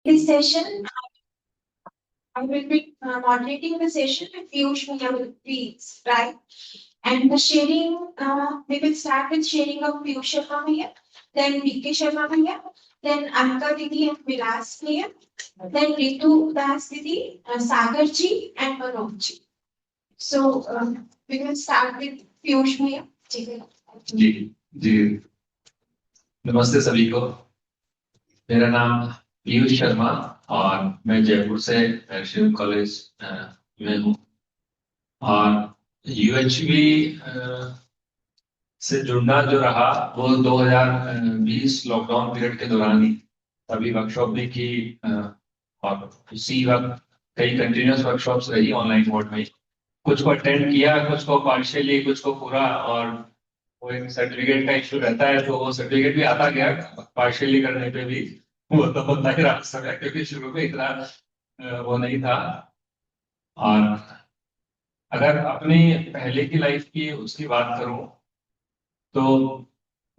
This session, I will be moderating the session with Piyush Maya will be right. And the sharing, we will start with sharing of Piyush Sharma Maya, then VK Sharma Maya, then Anka Didi and Vilas Maya, then Ritu Das Didi, Sagar Ji and Manoj Ji. So we will start with Piyush Maya. जी जी नमस्ते सभी को। मेरा नाम पीयूष शर्मा और मैं जयपुर से Shiv college में हूँ और यूएचबी से जुड़ना जो रहा वो 2020 लॉकडाउन पीरियड के दौरान ही तभी वर्कशॉप भी की और उसी वक्त कई कंटिन्यूस वर्कशॉप्स रही ऑनलाइन मोड में। कुछ को अटेंड किया, कुछ को पार्शियली, कुछ को पूरा। और वो एक सर्टिफिकेट का इशू रहता है तो वो सर्टिफिकेट भी आता गया पार्शियली करने पे भी। वो तो होता ही रहा समय, क्योंकि शुरू में इतना वो नहीं था। और अगर अपनी पहले की लाइफ की उसकी बात करूं तो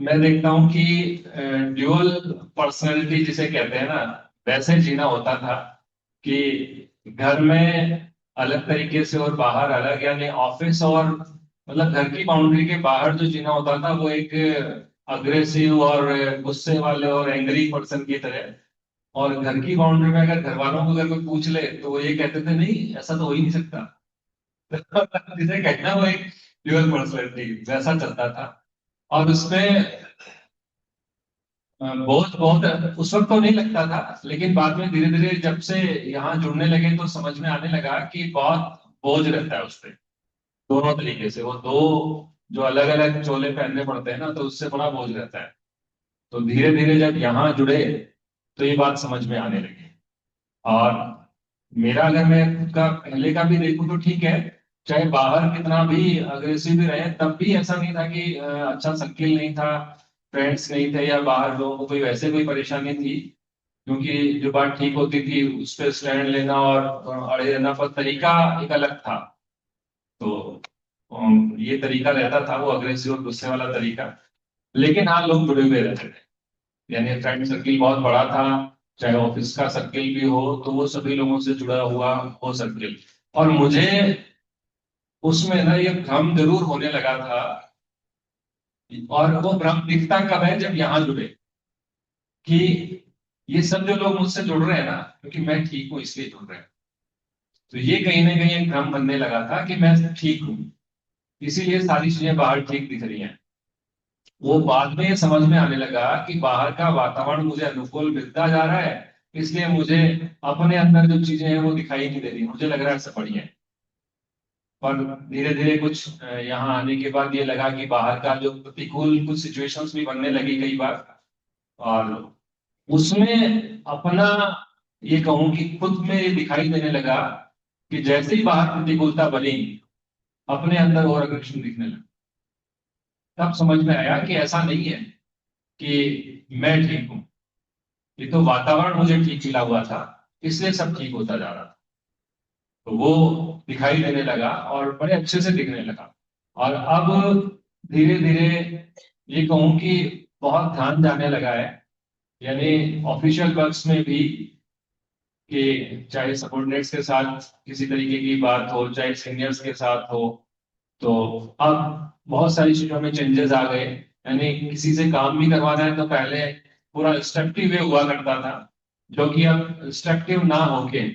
मैं देखता हूं कि ड्यूअल पर्सनैलिटी जिसे कहते हैं ना, वैसे जीना होता था कि घर में अलग तरीके से और बाहर अलग, यानी ऑफिस और मतलब घर की बाउंड्री के बाहर जो जीना होता था वो एक अग्रेसिव और गुस्से वाले और एंग्री पर्सन की तरह। और घर की बाउंड्री में अगर घर वालों को अगर कोई पूछ ले तो वो ये कहते थे नहीं ऐसा तो हो ही नहीं सकता। जिसे कहना वो एक ड्यूअल पर्सनैलिटी वैसा चलता था। और उसमें बहुत बहुत उस वक्त तो नहीं लगता था, लेकिन बाद में धीरे धीरे जब से यहाँ जुड़ने लगे तो समझ में आने लगा कि बहुत बोझ रहता है उस पे, दोनों तरीके से। वो दो जो अलग अलग चोले पहनने पड़ते हैं ना, तो उससे बड़ा बोझ रहता है। तो धीरे धीरे जब यहाँ जुड़े तो ये बात समझ में आने लगी। और मेरा अगर मैं खुद का पहले का भी देखूं तो ठीक है, चाहे बाहर कितना भी अग्रेसिव भी रहे तब भी ऐसा नहीं था कि अच्छा सर्किल नहीं था, फ्रेंड्स नहीं थे या बाहर लोगों को कोई वैसे कोई परेशानी थी। क्योंकि जो बात ठीक होती थी उस पर स्टैंड लेना और अड़े रहना, पर तरीका एक अलग था। तो ये तरीका रहता था वो अग्रेसिव और गुस्से वाला तरीका। लेकिन हाँ, लोग जुड़े हुए रहते थे, यानी फ्रेंड सर्किल बहुत बड़ा था। चाहे ऑफिस का सर्किल भी हो तो वो सभी लोगों से जुड़ा हुआ हो सर्किल। और मुझे उसमें ना ये भ्रम जरूर होने लगा था। और वो भ्रम दिखता कब है, जब यहाँ जुड़े कि ये सब जो लोग मुझसे जुड़ रहे हैं ना, क्योंकि मैं ठीक हूँ इसलिए जुड़ रहे हैं। तो ये कहीं ना कहीं एक भ्रम बनने लगा था कि मैं ठीक हूँ, इसीलिए सारी चीजें बाहर ठीक दिख रही हैं। वो बाद में ये समझ में आने लगा कि बाहर का वातावरण मुझे अनुकूल मिलता जा रहा है, इसलिए मुझे अपने अंदर जो चीजें हैं वो दिखाई नहीं दे रही, मुझे लग रहा है सब बढ़िया है। पर धीरे धीरे कुछ यहाँ आने के बाद ये लगा कि बाहर का जो प्रतिकूल कुछ सिचुएशंस भी बनने लगी कई बार। और उसमें अपना ये कहूं कि खुद में ये दिखाई देने लगा कि जैसे ही बाहर प्रतिकूलता बनी, अपने अंदर और अग्रेशन दिखने लगा। तब समझ में आया कि ऐसा नहीं है कि मैं ठीक हूं, ये तो वातावरण मुझे ठीक मिला हुआ था, इसलिए सब ठीक होता जा रहा था। तो वो दिखाई देने लगा और बड़े अच्छे से दिखने लगा। और अब धीरे धीरे ये कहूं कि बहुत ध्यान जाने लगा है, यानी ऑफिशियल वर्क्स में भी, कि चाहे सबॉर्डिनेट्स के साथ किसी तरीके की बात हो, चाहे सीनियर्स के साथ हो, तो अब बहुत सारी चीजों में चेंजेस आ गए। यानी किसी से काम भी करवाना है तो पहले पूरा इंस्ट्रक्टिव वे हुआ करता था, जो कि अब इंस्ट्रक्टिव ना होके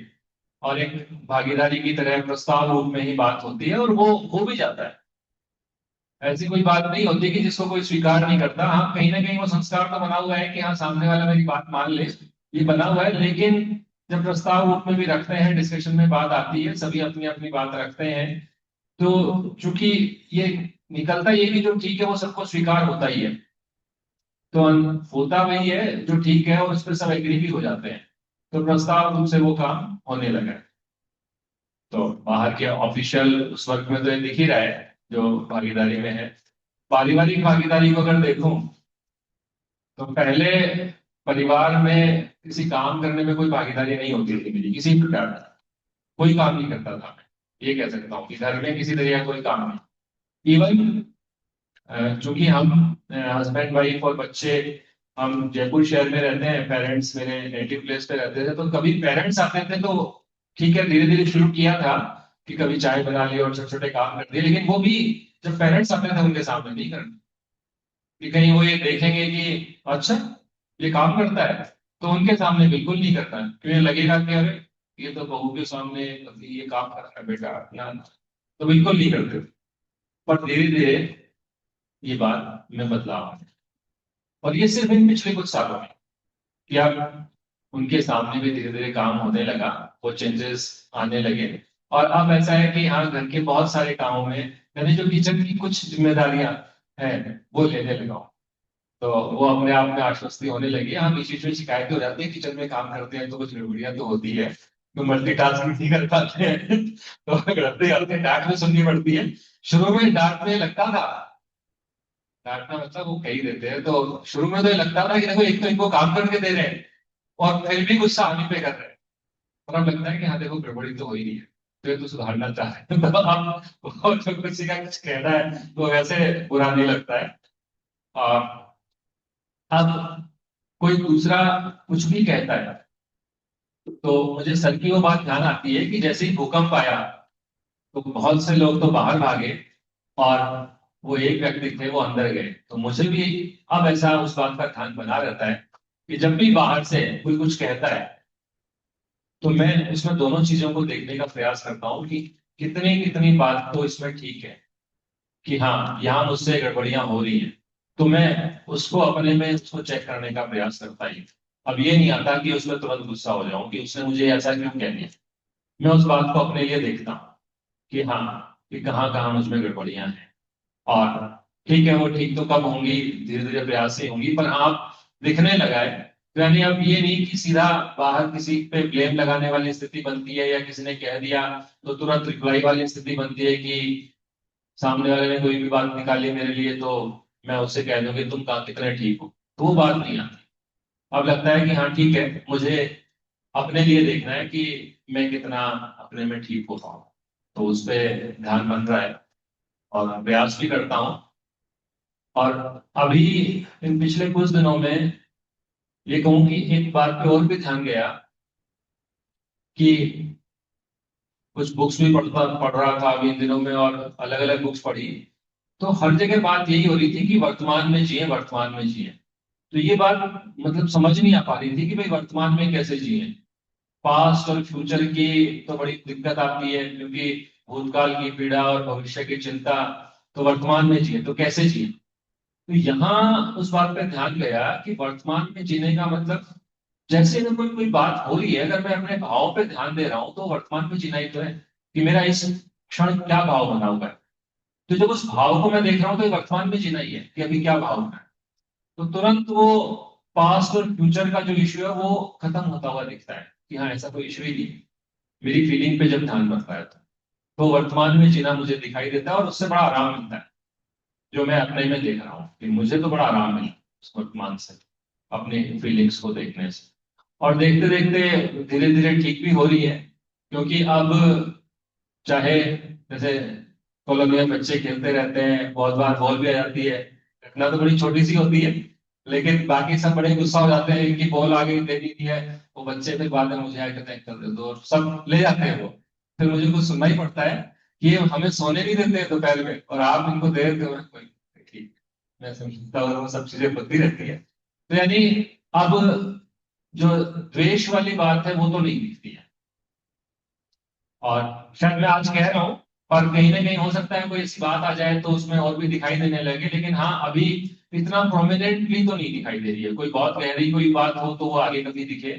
और एक भागीदारी की तरह प्रस्ताव रूप में ही बात होती है, और वो हो भी जाता है। ऐसी कोई बात नहीं होती कि जिसको कोई स्वीकार नहीं करता। हाँ, कहीं ना कहीं वो संस्कार तो बना हुआ है कि हाँ, सामने वाला मेरी बात मान ले, ये बना हुआ है। लेकिन जब प्रस्ताव रूप में भी रखते हैं, डिस्कशन में बात आती है, सभी अपनी अपनी बात रखते हैं, तो चूंकि ये निकलता ये कि जो ठीक है वो सबको स्वीकार होता ही है, तो होता वही है जो ठीक है, और उस पर सब एग्री भी हो जाते हैं। तो प्रस्ताव रूप से वो काम होने लगा है। तो बाहर के ऑफिशियल उस वर्क में तो ये दिख ही रहा है जो भागीदारी में है। पारिवारिक भागीदारी को अगर देखूं तो पहले परिवार में किसी काम करने में कोई भागीदारी नहीं होती थी मेरी, किसी प्रकार का कोई काम नहीं करता था मैं। ये कह सकता हूँ कि घर में किसी तरह का कोई काम नहीं। इवन चूंकि हम हस्बैंड वाइफ और बच्चे हम जयपुर शहर में रहते हैं, पेरेंट्स मेरे नेटिव प्लेस पे रहते थे, तो कभी पेरेंट्स आते थे तो ठीक है, धीरे धीरे शुरू किया था कि कभी चाय बना ली और छोटे छोटे काम कर दिए, लेकिन वो भी जब पेरेंट्स आते थे उनके सामने नहीं करना, कि कहीं वो ये देखेंगे कि अच्छा ये काम करता है, तो उनके सामने बिल्कुल नहीं करना है, क्योंकि लगेगा कि अरे ये तो बहू के सामने अभी ये काम कर रहा है बेटा ना, तो बिल्कुल नहीं करते। पर धीरे धीरे ये बात में बदलाव आया, और ये सिर्फ इन पिछले कुछ सालों में, कि अब उनके सामने भी धीरे धीरे काम होने लगा, वो चेंजेस आने लगे। और अब ऐसा है कि हाँ, घर के बहुत सारे कामों में मैंने जो किचन की कुछ जिम्मेदारियां हैं वो लेने लगा हूं। तो वो अपने आप में आश्वस्ति होने लगी। हाँ, बीच बीच में शिकायतें हो जाती है, किचन में काम करते हैं तो कुछ गड़बड़ियां तो होती है, तो मल्टीटास्किंग नहीं कर पाते हैं तो करते करते डांट भी सुननी पड़ती है। शुरू में डांटने लगता था, डांटना मतलब वो कही देते हैं, तो शुरू में तो ये लगता था कि देखो एक तो इनको काम करके दे रहे हैं और फिर भी गुस्सा हम ही पे कर रहे हैं, और अब लगता है कि हाँ देखो गड़बड़ी तो हो ही नहीं है, तो ये तो सुधारना चाह रहे हैं तो अब वो जो किसी का कुछ कहना है तो वैसे बुरा नहीं लगता है। और अब कोई दूसरा कुछ भी कहता है तो मुझे सर की वो बात ध्यान आती है कि जैसे ही भूकंप आया तो बहुत से लोग तो बाहर भागे, और वो एक व्यक्ति थे वो अंदर गए, तो मुझे भी अब ऐसा उस बात का ध्यान बना रहता है कि जब भी बाहर से कोई कुछ कहता है तो मैं इसमें दोनों चीजों को देखने का प्रयास करता हूँ कि कितनी कितनी बात तो इसमें ठीक है, कि हाँ यहाँ मुझसे गड़बड़ियां हो रही हैं, तो मैं उसको अपने में उसको चेक करने का प्रयास करता ही। अब ये नहीं आता कि उसमें तुरंत गुस्सा हो जाऊं कि उसने मुझे ऐसा क्यों कह दिया, मैं उस बात को अपने लिए देखता हूँ कि हाँ, कि कहाँ कहाँ मुझमें गड़बड़ियां हैं। और ठीक है, वो ठीक तो कब होंगी, धीरे धीरे प्रयास से होंगी, पर आप दिखने लगा है। तो यानी अब ये नहीं कि सीधा बाहर किसी पे ब्लेम लगाने वाली स्थिति बनती है, या किसी ने कह दिया तो तुरंत रिप्लाई वाली स्थिति बनती है कि सामने वाले ने कोई भी बात निकाली मेरे लिए तो मैं उससे कह दूं कि तुम कितने ठीक हो, तो वो बात नहीं आती। अब लगता है कि हाँ ठीक है, मुझे अपने लिए देखना है कि मैं कितना अपने में ठीक हो पाऊँ, तो उस पर ध्यान बन रहा है और प्रयास भी करता हूँ। और अभी इन पिछले कुछ दिनों में ये कहूँ कि एक बात पे और भी ध्यान गया कि कुछ बुक्स भी पढ़ रहा था अभी इन दिनों में, और अलग अलग बुक्स पढ़ी, तो हर जगह बात यही हो रही थी कि वर्तमान में जिए, वर्तमान में जिए। तो ये बात मतलब समझ नहीं आ पा रही थी कि भाई वर्तमान में कैसे जिए। पास्ट और फ्यूचर की तो बड़ी दिक्कत आती है, क्योंकि भूतकाल की पीड़ा और भविष्य की चिंता, तो वर्तमान में जिए तो कैसे जिए। तो यहाँ उस बात पे ध्यान गया कि वर्तमान में जीने का मतलब, जैसे अगर कोई कोई बात हो रही है, अगर मैं अपने भावों पे ध्यान दे रहा हूँ तो वर्तमान में जीना ही तो है, कि मेरा इस क्षण क्या भाव बना हुआ है। तो जब उस भाव को मैं देख रहा हूँ तो ये वर्तमान में जीना ही है कि अभी क्या भाव है। तो तुरंत वो पास्ट और फ्यूचर का जो इश्यू है वो खत्म होता हुआ दिखता है, कि हाँ ऐसा कोई इश्यू ही नहीं है। मेरी फीलिंग पे जब ध्यान बढ़ता है तो वर्तमान में जीना मुझे दिखाई देता है, और उससे बड़ा आराम मिलता है, जो मैं अपने में देख रहा हूँ कि मुझे तो बड़ा आराम मिला उस वर्तमान से, अपने फीलिंग्स को देखने से। और देखते देखते धीरे धीरे ठीक भी हो रही है, क्योंकि अब चाहे जैसे कॉलोनी में बच्चे खेलते रहते हैं, बहुत बार बॉल भी आ जाती है, घटना तो बड़ी छोटी सी होती है, लेकिन बाकी सब बड़े गुस्सा हो जाते हैं कि बॉल आ गई, दे दी है। वो बच्चे फिर बाद में मुझे आके कनेक्ट कर दे दो, और सब ले जाते हैं वो। फिर मुझे कुछ सुनना ही पड़ता है कि ये हमें सोने नहीं देते हैं दोपहर में, और आप इनको दे देते हो। कोई ठीक, मैं समझता हूँ, वो सब चीजें होती रहती है। तो यानी अब जो द्वेष वाली बात है वो तो नहीं दिखती है, और शायद मैं आज कह रहा हूँ, पर कहीं ना कहीं हो सकता है कोई ऐसी बात आ जाए तो उसमें और भी दिखाई देने लगे, लेकिन हाँ अभी इतना प्रोमिनेंटली तो नहीं दिखाई दे रही है। कोई बहुत गहरी कोई बात हो तो वो आगे कभी दिखे,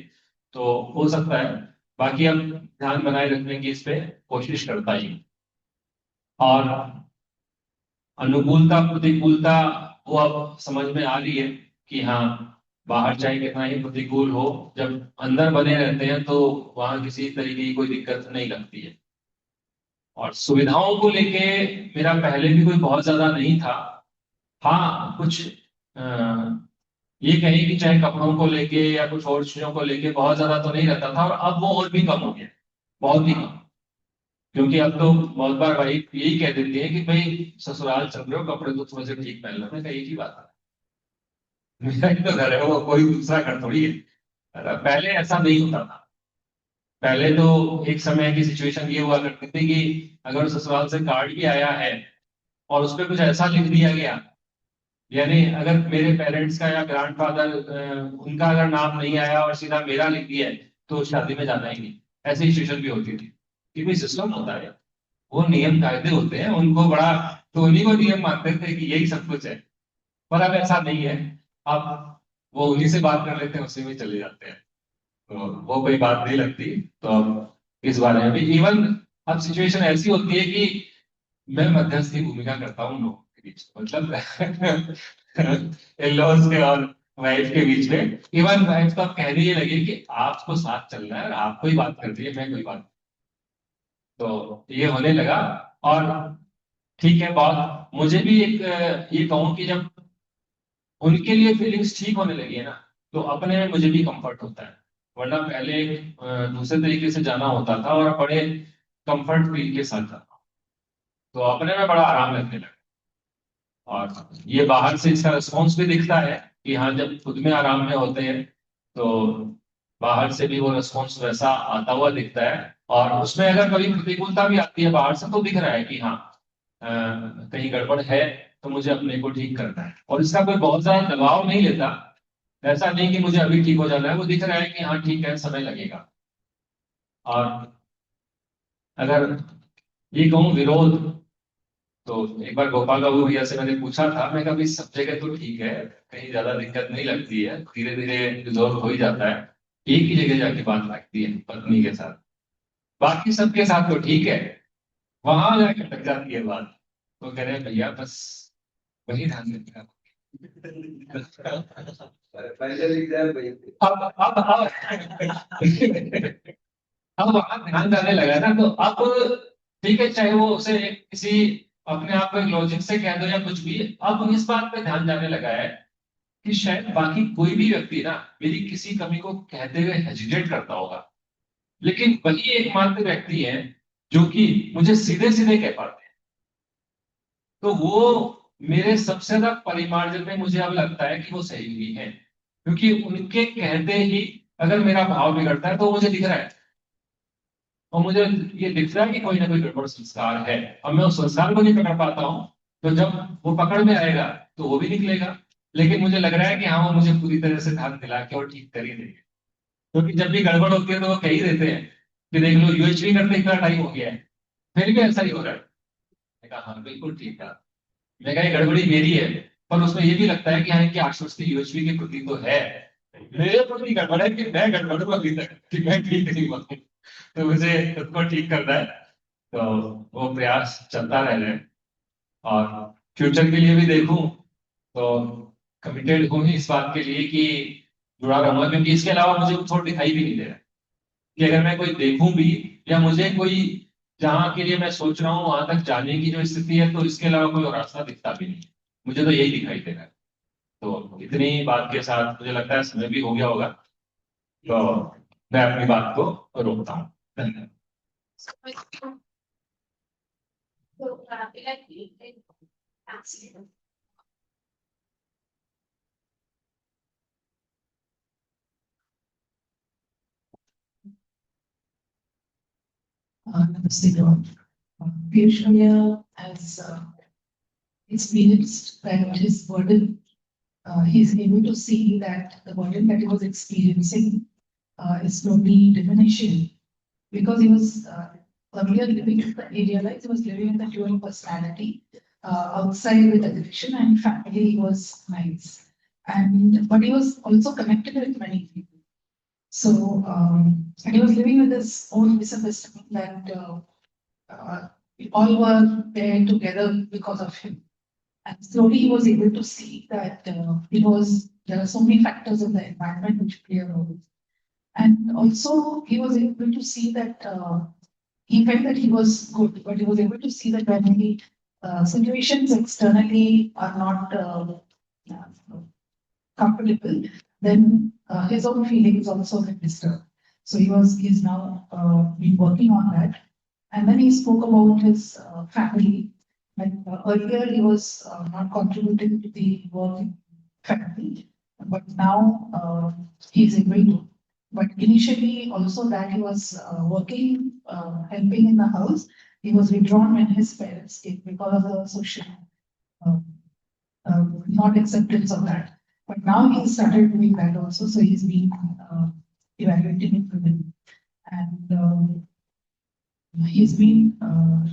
तो हो सकता है। बाकी अब ध्यान बनाए रखने की इस पे कोशिश करता ही हूँ। और अनुकूलता प्रतिकूलता वो अब समझ में आ रही है कि हाँ, बाहर चाहे कितना ही प्रतिकूल हो, जब अंदर बने रहते हैं तो वहां किसी तरीके की कोई दिक्कत नहीं लगती है। और सुविधाओं को लेके मेरा पहले भी कोई बहुत ज्यादा नहीं था। हाँ कुछ अ, ये कहें कि चाहे कपड़ों को लेके या कुछ और चीजों को लेके बहुत ज्यादा तो नहीं रहता था, और अब वो और भी कम हो गया, बहुत ही कम। क्योंकि अब तो बहुत बार वाइफ यही कह देती है कि भाई ससुराल चल रहे हो, कपड़े तो थोड़े से ठीक पहन लो। मैं कहा एक ही बात है, मेरा ही तो घर है, वो कोई दूसरा घर थोड़ी है। पहले ऐसा नहीं होता था। पहले तो एक समय की सिचुएशन ये हुआ करती थी कि अगर ससुराल से कार्ड भी आया है और उस पर कुछ ऐसा लिख दिया गया, यानी अगर मेरे पेरेंट्स का या ग्रैंडफादर उनका अगर नाम नहीं आया और सीधा मेरा लिख दिया है, तो शादी में जाना ही नहीं। ऐसी सिचुएशन भी होती थी कि भाई सिस्टम होता है, वो नियम कायदे होते हैं, उनको बड़ा, तो उन्हीं को नियम मानते थे कि यही सब कुछ है। पर अब ऐसा नहीं है। अब वो उन्हीं से बात कर लेते हैं, उसी में चले जाते हैं, तो वो कोई बात नहीं लगती। तो अब इस बारे में भी इवन अब सिचुएशन ऐसी होती है कि मैं मध्यस्थी भूमिका करता हूँ लोगों के बीच, मतलब इन लॉज के और वाइफ के बीच में। इवन वाइफ तो अब कहने ये लगी कि आपको साथ चलना है और आपको ही बात करनी है, मैं कोई बात। तो ये होने लगा। और ठीक है, बहुत मुझे भी एक ये कहूँ कि जब उनके लिए फीलिंग्स ठीक होने लगी है ना, तो अपने में मुझे भी कंफर्ट होता है। वरना पहले दूसरे तरीके से जाना होता था और बड़े कंफर्ट फील के साथ जाता, तो अपने में बड़ा आराम लगने लगा। और ये बाहर से इसका रिस्पॉन्स भी दिखता है कि हाँ, जब खुद में आराम में होते हैं तो बाहर से भी वो रिस्पॉन्स वैसा आता हुआ दिखता है। और उसमें अगर कभी प्रतिकूलता भी आती है बाहर से, तो दिख रहा है कि हाँ, अ, कहीं गड़बड़ है, तो मुझे अपने को ठीक करना है। और इसका कोई बहुत ज्यादा दबाव नहीं लेता। ऐसा नहीं कि मुझे अभी ठीक हो जाना है, वो दिख रहा है कि हाँ ठीक है, समय लगेगा। और अगर ये कहूँ विरोध, तो एक बार गोपाल बाबू भैया से मैंने पूछा था, मैं कहा भाई सब जगह तो ठीक है, कहीं ज्यादा दिक्कत नहीं लगती है, धीरे धीरे रिजॉल्व हो ही जाता है, एक ही जगह जाके बात लगती है पत्नी के साथ, बाकी सबके साथ तो ठीक है, वहां जाके लग जाती है बात। तो कह रहे हैं भैया बस वही ध्यान देना। फाइनल एग्जाम भाई। अब अब वहां ध्यान जाने लगा ना, तो अब ठीक है, चाहे वो उसे किसी अपने आप को एक लॉजिक से कह दो या कुछ भी, अब इस बात पे ध्यान जाने लगा है कि शायद बाकी कोई भी व्यक्ति ना मेरी किसी कमी को कहते हुए हेजिटेट करता होगा, लेकिन वही एकमात्र व्यक्ति है जो कि मुझे सीधे सीधे कह पाते हैं। तो वो मेरे सबसे ज्यादा परिमार्जन में मुझे अब लगता है कि वो सही भी है, क्योंकि उनके कहते ही अगर मेरा भाव बिगड़ता है तो मुझे दिख रहा है, और मुझे ये दिख रहा है कि कोई ना कोई गड़बड़ संस्कार है, और मैं उस संस्कार को नहीं पकड़ पाता हूँ। तो जब वो पकड़ में आएगा तो वो भी निकलेगा। लेकिन मुझे लग रहा है कि हाँ, वो मुझे पूरी तरह से ध्यान दिला के और ठीक कर ही देंगे, क्योंकि जब भी गड़बड़ होती है तो वो कह ही देते हैं कि देख लो, यूएचवी करते इतना टाइम हो गया है, फिर भी ऐसा ही हो रहा है। मैंने कहा हाँ बिल्कुल ठीक है। मैं कहा ये गड़बड़ी मेरी है, पर उसमें ये भी लगता है कि हाँ, इनकी आश्वस्ति यूएचवी के प्रति तो है, मेरे प्रति गड़बड़ है कि मैं गड़बड़ हूं अभी तक, कि मैं ठीक नहीं हुआ हूं। तो मुझे खुद को ठीक करना है। तो वो प्रयास चलता रहना है। और फ्यूचर के लिए भी देखूं तो कमिटेड हूं ही इस बात के लिए कि जुड़ा रहूंगा, क्योंकि इसके अलावा मुझे कुछ और दिखाई भी नहीं दे रहा है कि अगर मैं कोई देखूं भी, या मुझे कोई जहां के लिए मैं सोच रहा हूँ वहां तक जाने की जो स्थिति है, तो इसके अलावा कोई और रास्ता दिखता भी नहीं। मुझे तो यही दिखाई दे रहा है। तो इतनी बात के साथ मुझे लगता है समय भी हो गया होगा, तो मैं अपनी बात को रोकता हूँ। धन्यवाद। So, like, absolutely. Namaste, Lord. Piyush Goyal has experienced that his burden, he's able to see that the burden that he was experiencing is slowly diminishing, because he was earlier living, he realized he was living in the dual personality, outside with addiction and family was nice. But he was also connected with many people. So, and he was living with his own misunderstanding that we all were there together because of him. And slowly he was able to see that there are so many factors in the environment which play a role. And also he was able to see that he felt that he was good, but he was able to see that when the situations externally are not comfortable, then his own feelings also get disturbed. So he's now been working on that. And then he spoke about his family. Like earlier, he was not contributing to the work in family. but now he's able to. But initially also that he was working, helping in the house, he was withdrawn when his parents came because of the social uh, not acceptance of that. But now he started doing that also, so he's been evaluating it for them. And he's been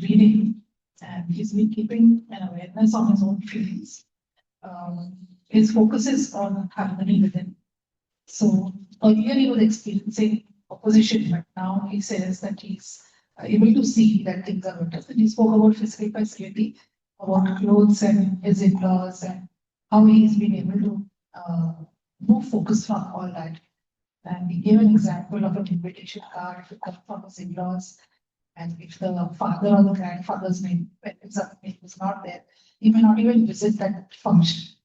reading, and he's been keeping an awareness on his own feelings. His focus is on harmony within. So earlier he was experiencing opposition, but now he says that he's able to see that things are better. And he spoke about physical facility, about clothes and his in-laws, and how he's been able to move focus from all that. And he gave an example of an invitation card to come from his in-laws. And if the father or the grandfather's name, when his name is not there, he may not even visit that function.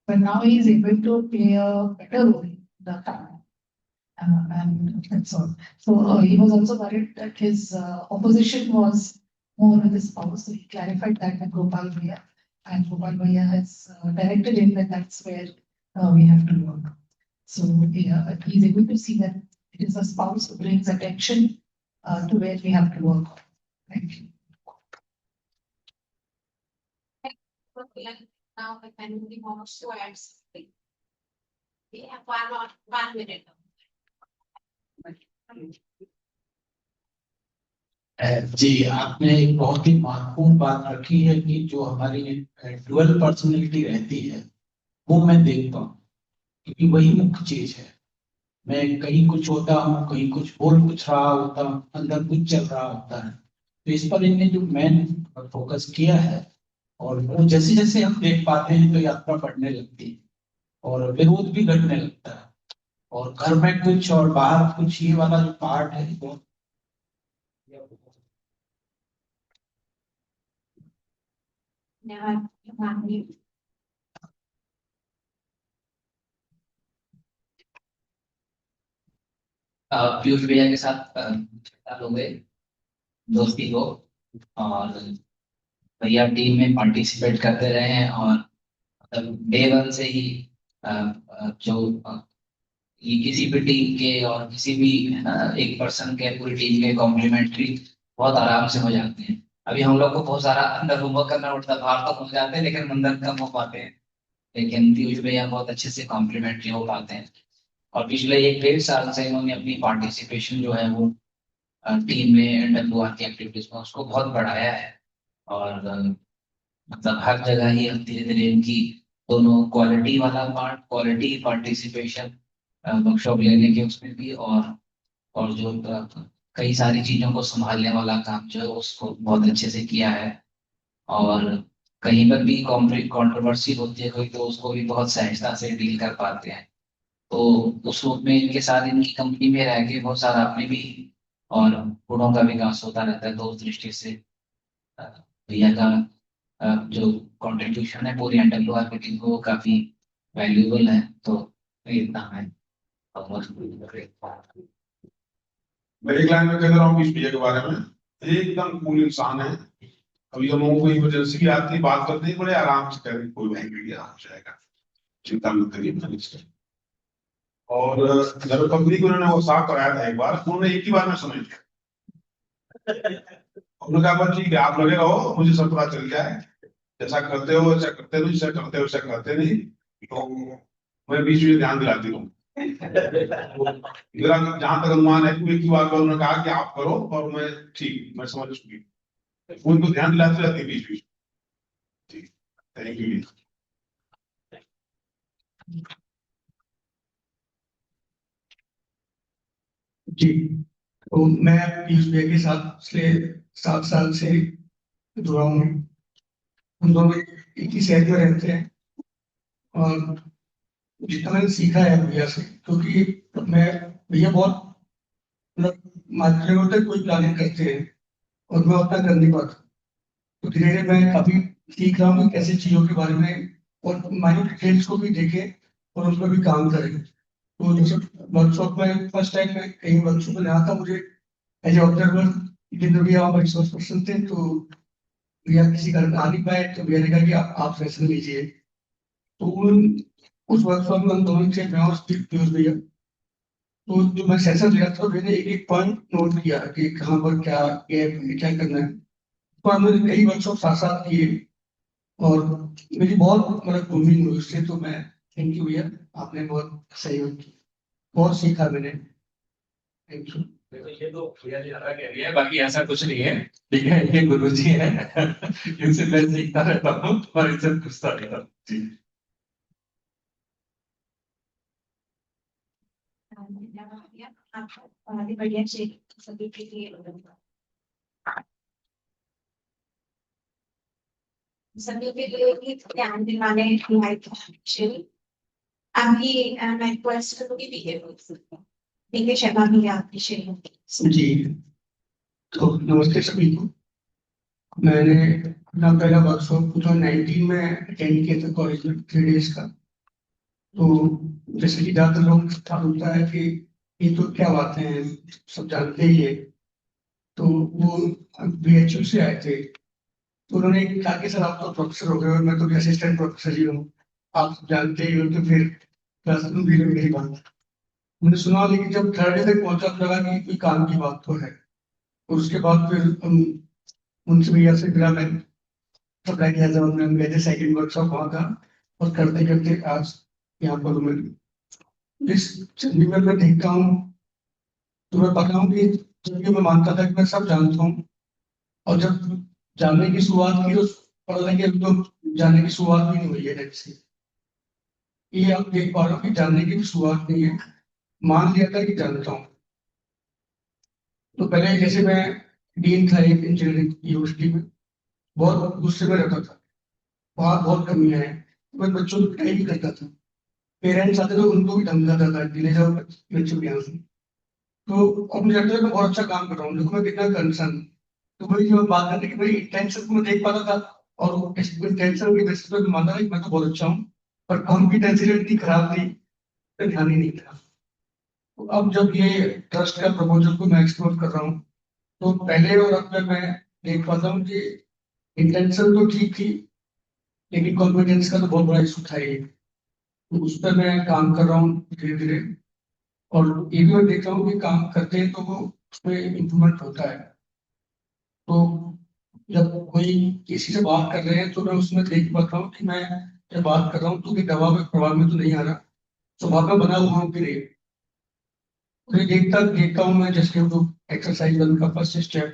But now he is able to play a better role in the family. And that's all. So he was also worried that his opposition was more with his spouse. So he clarified that with Gopal Bhaiya. And Gopal Bhaiya has directed him that that's where we have to work. So he's able to see that it is the spouse who brings attention to where we have to work. Thank you. Okay, now if anybody wants to add something. We have 1 minute. जी, आपने एक बहुत ही महत्वपूर्ण बात रखी है कि जो हमारी डुअल पर्सनैलिटी रहती है वो मैं देखता हूँ, क्योंकि वही मुख्य चीज है। मैं कहीं कुछ होता हूँ, कहीं कुछ बोल कुछ रहा होता हूँ, अंदर कुछ चल रहा होता है। तो इस पर इन्हें जो मेन फोकस किया है, और वो जैसे जैसे हम देख पाते हैं तो यात्रा बढ़ने लगती है और विरोध भी घटने लगता है, और घर में कुछ और बाहर कुछ, ये वाला जो पार्ट है वो Never, 1 minute. पीयूष भैया के साथ साल हो गए दोस्ती को, और भैया टीम में पार्टिसिपेट करते रहे हैं, और मतलब डे वन से ही जो ये किसी भी टीम के और किसी भी एक पर्सन के पूरी टीम के कॉम्प्लीमेंट्री बहुत आराम से हो जाते हैं। अभी हम लोग को बहुत सारा अंदर होमवर्क करना पड़ता है, बाहर तो हो जाते हैं लेकिन अंदर कम हो पाते हैं, लेकिन पीयूष भैया बहुत अच्छे से कॉम्प्लीमेंट्री हो पाते हैं। और पिछले 1-1.5 साल से इन्होंने अपनी पार्टिसिपेशन जो है वो टीम में डब्ल्यूआर की एक्टिविटीज में उसको बहुत बढ़ाया है, और मतलब हर जगह ही हम धीरे धीरे इनकी दोनों क्वालिटी वाला पार्ट, क्वालिटी पार्टिसिपेशन वर्कशॉप लेने के उसमें भी, और जो कई सारी चीजों को संभालने वाला काम जो है उसको बहुत अच्छे से किया है। और कहीं पर भी कंट्रोवर्सी होती है कोई, तो उसको भी बहुत सहजता से डील कर पाते हैं। तो उस रूप में इनके साथ इनकी कंपनी में रह के बहुत सारा अपने भी और गुणों का विकास होता रहता है। तो उस दृष्टि से भैया का जो कंट्रीब्यूशन है पूरी एनडब्ल्यूआर की टीम को काफी वैल्यूएबल है। तो इतना है। मैं एक लाइन में कह रहा हूँ भैया के बारे में, एकदम कूल इंसान है। अभी हम लोगों को इमरजेंसी भी आती है, बात करते हैं बड़े आराम से करें, कोई नहीं मीडिया हो जाएगा, चिंता मत करिए, मैनेज करें। और घर पब्लिक उन्होंने वो साफ कराया था एक बार, उन्होंने एक ही बार में समझ लिया। उन्होंने कहा बस ठीक है, आप लगे रहो, मुझे सब पता चल जाए, जैसा करते हो वैसा करते नहीं, जैसा करते हो वैसा करते नहीं, तो मैं बीच में ध्यान दिलाती हूँ। मेरा जहां तक अनुमान है एक ही बार पर उन्होंने कहा कि आप करो, और मैं ठीक, मैं समझ चुकी, उनको ध्यान दिलाते रहते बीच बीच। ठीक, थैंक यू। जी, तो मैं पीयूष भैया के साथ पिछले 7 साल से जुड़ा हूँ। हम दोनों एक ही शहर में रहते हैं, और जितना मैंने सीखा है भैया से, क्योंकि मैं भैया बहुत मतलब माध्यम होता है, कोई प्लानिंग करते हैं और मैं उतना कर नहीं पाता। तो धीरे धीरे मैं काफी सीख रहा हूँ कि कैसे चीजों के बारे में और माइन्यूट डिटेल्स को भी देखें और उस पर भी काम करें। तो जैसे वर्कशॉप में फर्स्ट टाइम मैं कहीं वर्कशॉप में आया था, मुझे एज ए ऑब्जर्वर जितेंद्र भैया हमारे रिसोर्स पर्सन थे, तो भैया किसी कारण आ नहीं पाए, तो भैया ने कहा कि आप फैसला लीजिए। तो उन उस वर्कशॉप में हम दोनों थे, मैं और पीयूष भैया। तो जो मैं सेशन लिया था मैंने एक एक पॉइंट नोट किया कि कहाँ पर क्या गैप है, क्या करना है। तो हमने कई वर्कशॉप साथ साथ किए और मेरी बहुत मतलब ग्रूमिंग हुई उससे। तो मैं थैंक यू भैया, आपने बहुत सहयोग किया, बहुत सीखा मैंने। Thank you. देखो ये तो भैया जी ज्यादा कह रही है, बाकी ऐसा कुछ नहीं है। ठीक है, ये गुरु जी है। इनसे मैं सीखता रहता हूँ और इनसे पूछता रहता हूँ जी। आपका बढ़िया शेयर सभी के लिए सभी के लिए भी ध्यान दिलाने लाइक अभी मैं रिक्वेस्ट करूंगी बीके शर्मा भी आपकी शेयर। जी, तो नमस्ते सभी को। मैंने अपना पहला वर्कशॉप 2019 में अटेंड किया था कॉलेज में, 3 days का। तो जैसे कि ज्यादातर लोगों को ख्याल होता है कि ये तो क्या बातें हैं, सब जानते ही है। तो वो BHU से आए थे, तो उन्होंने कहा कि सर आप तो प्रोफेसर हो गए और मैं तो भी असिस्टेंट प्रोफेसर ही हूँ, आप सब जानते ही हो, तो फिर क्लास में भी मेरी बात मैंने सुना। लेकिन जब 3rd day तक पहुंचा तो लगा कि कोई काम की बात तो है। और उसके बाद फिर हम उनसे भैया से फिर मैं अप्लाई किया था, उन्होंने मेरे सेकंड वर्कशॉप वहाँ था। और करते करते आज यहाँ पर मैं इस चंडीगढ़ में देखता हूँ, तो मैं पता हूँ कि जब भी मैं मानता था कि मैं सब जानता हूँ, और जब जानने की शुरुआत की तो पता लगा कि अभी तो जानने की शुरुआत भी नहीं हुई है ढंग से। ये आप देख पा रहे हो कि जानने की भी शुरुआत नहीं है, मान लिया था कि जानता हूँ। तो पहले जैसे मैं डीन था एक इंजीनियरिंग यूनिवर्सिटी में, बहुत गुस्से में रहता था, वहाँ बहुत कमियां हैं, मैं बच्चों को पिटाई भी करता था। पेरेंट्स आते तो उनको भी धमकाता था कि ले जाओ बच्चों के यहाँ से। तो अब मुझे लगता है मैं बहुत अच्छा काम कर रहा हूँ, देखो मैं कितना कंसर्न। तो वही जो बात करने की मेरी इंटेंशन को मैं देख पाता था, और इस इंटेंशन की बेसिस पर मानता था कि मैं तो बहुत अच्छा हूँ, पर कॉन्फिडेंस इतनी खराब थी, तो ध्यान ही नहीं था। तो अब जब ये ट्रस्ट का प्रपोजल को मैं एक्सप्लोर कर रहा हूँ, तो पहले और अब में मैं देख पाता हूँ कि इंटेंशन तो ठीक थी, लेकिन कॉन्फिडेंस का तो बहुत बड़ा इशू था ये। तो उस पर मैं काम कर रहा हूँ धीरे धीरे। और ये भी मैं देख रहा हूँ कि काम करते हैं तो वो उसमें इम्प्रूवमेंट होता है। तो जब कोई किसी से बात कर रहे हैं तो मैं उसमें देख पाता हूँ कि मैं जब बात कर रहा हूँ तो कि दबाव में प्रभाव में तो नहीं आ रहा, स्वभाव में बना हुआ हूँ कि नहीं। तो ये देखता देखता हूँ मैं, जैसे वो एक्सरसाइज वन का फर्स्ट स्टेप,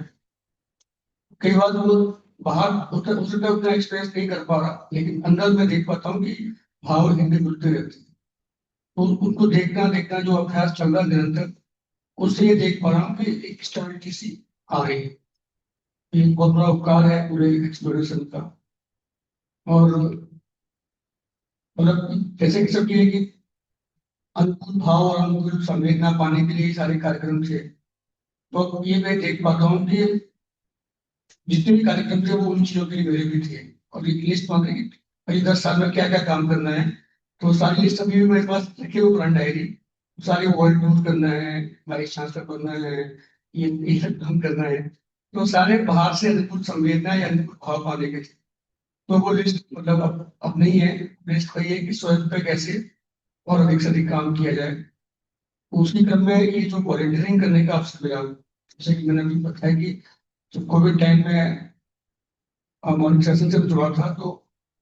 कई बार वो बाहर उतना उतना एक्सप्रेस नहीं कर पा रहा, लेकिन अंदर मैं देख पाता हूँ कि भाव हिंदी मिलते रहते हैं। तो उनको देखना देखना जो अभ्यास चल रहा है निरंतर, उससे ये देख पा रहा हूँ कि एक स्टेबिलिटी सी आ रही है। ये बहुत बड़ा उपकार है पूरे एक्सप्लोरेशन का। और मतलब जैसे कि सब ये कि अनुकूल भाव और अनुकूल संवेदना पाने के लिए सारे कार्यक्रम थे। तो ये मैं देख पाता हूँ कि जितने भी कार्यक्रम थे वो उन चीजों के लिए मेरे भी थे। और एक लिस्ट मांगे कि भाई 10 साल में क्या क्या काम करना है, तो सारी लिस्ट अभी भी मेरे पास रखी हुई पुरानी डायरी। सारे वर्ल्ड टूर करना है, वाइस चांसलर बनना है, ये सब काम करना है। तो सारे बाहर से अनुकूल संवेदना या अनुकूल भाव पाने के थे। तो वो लिस्ट मतलब अब नहीं है। लिस्ट वही है कि स्वयं पे कैसे और अधिक से अधिक काम किया जाए। उसी क्रम में ये जो वॉलंटियरिंग करने का अवसर मिला, जैसे कि मैंने अभी बताया कि जब कोविड टाइम में मॉर्निंग सेशन से जुड़ा था, तो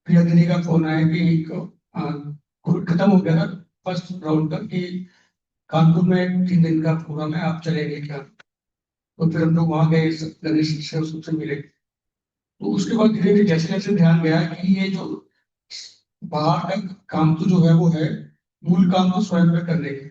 प्रिया दीदी का फोन आया कि कोविड खत्म हो गया था फर्स्ट राउंड का, कि कानपुर में 3 दिन का प्रोग्राम है, आप चलेंगे क्या। तो फिर हम लोग वहाँ गए, गणेश से उससे मिले। तो उसके बाद धीरे धीरे जैसे जैसे ध्यान गया कि ये जो बाहर का काम तो जो है वो है, मूल काम तो स्वयं में करने के।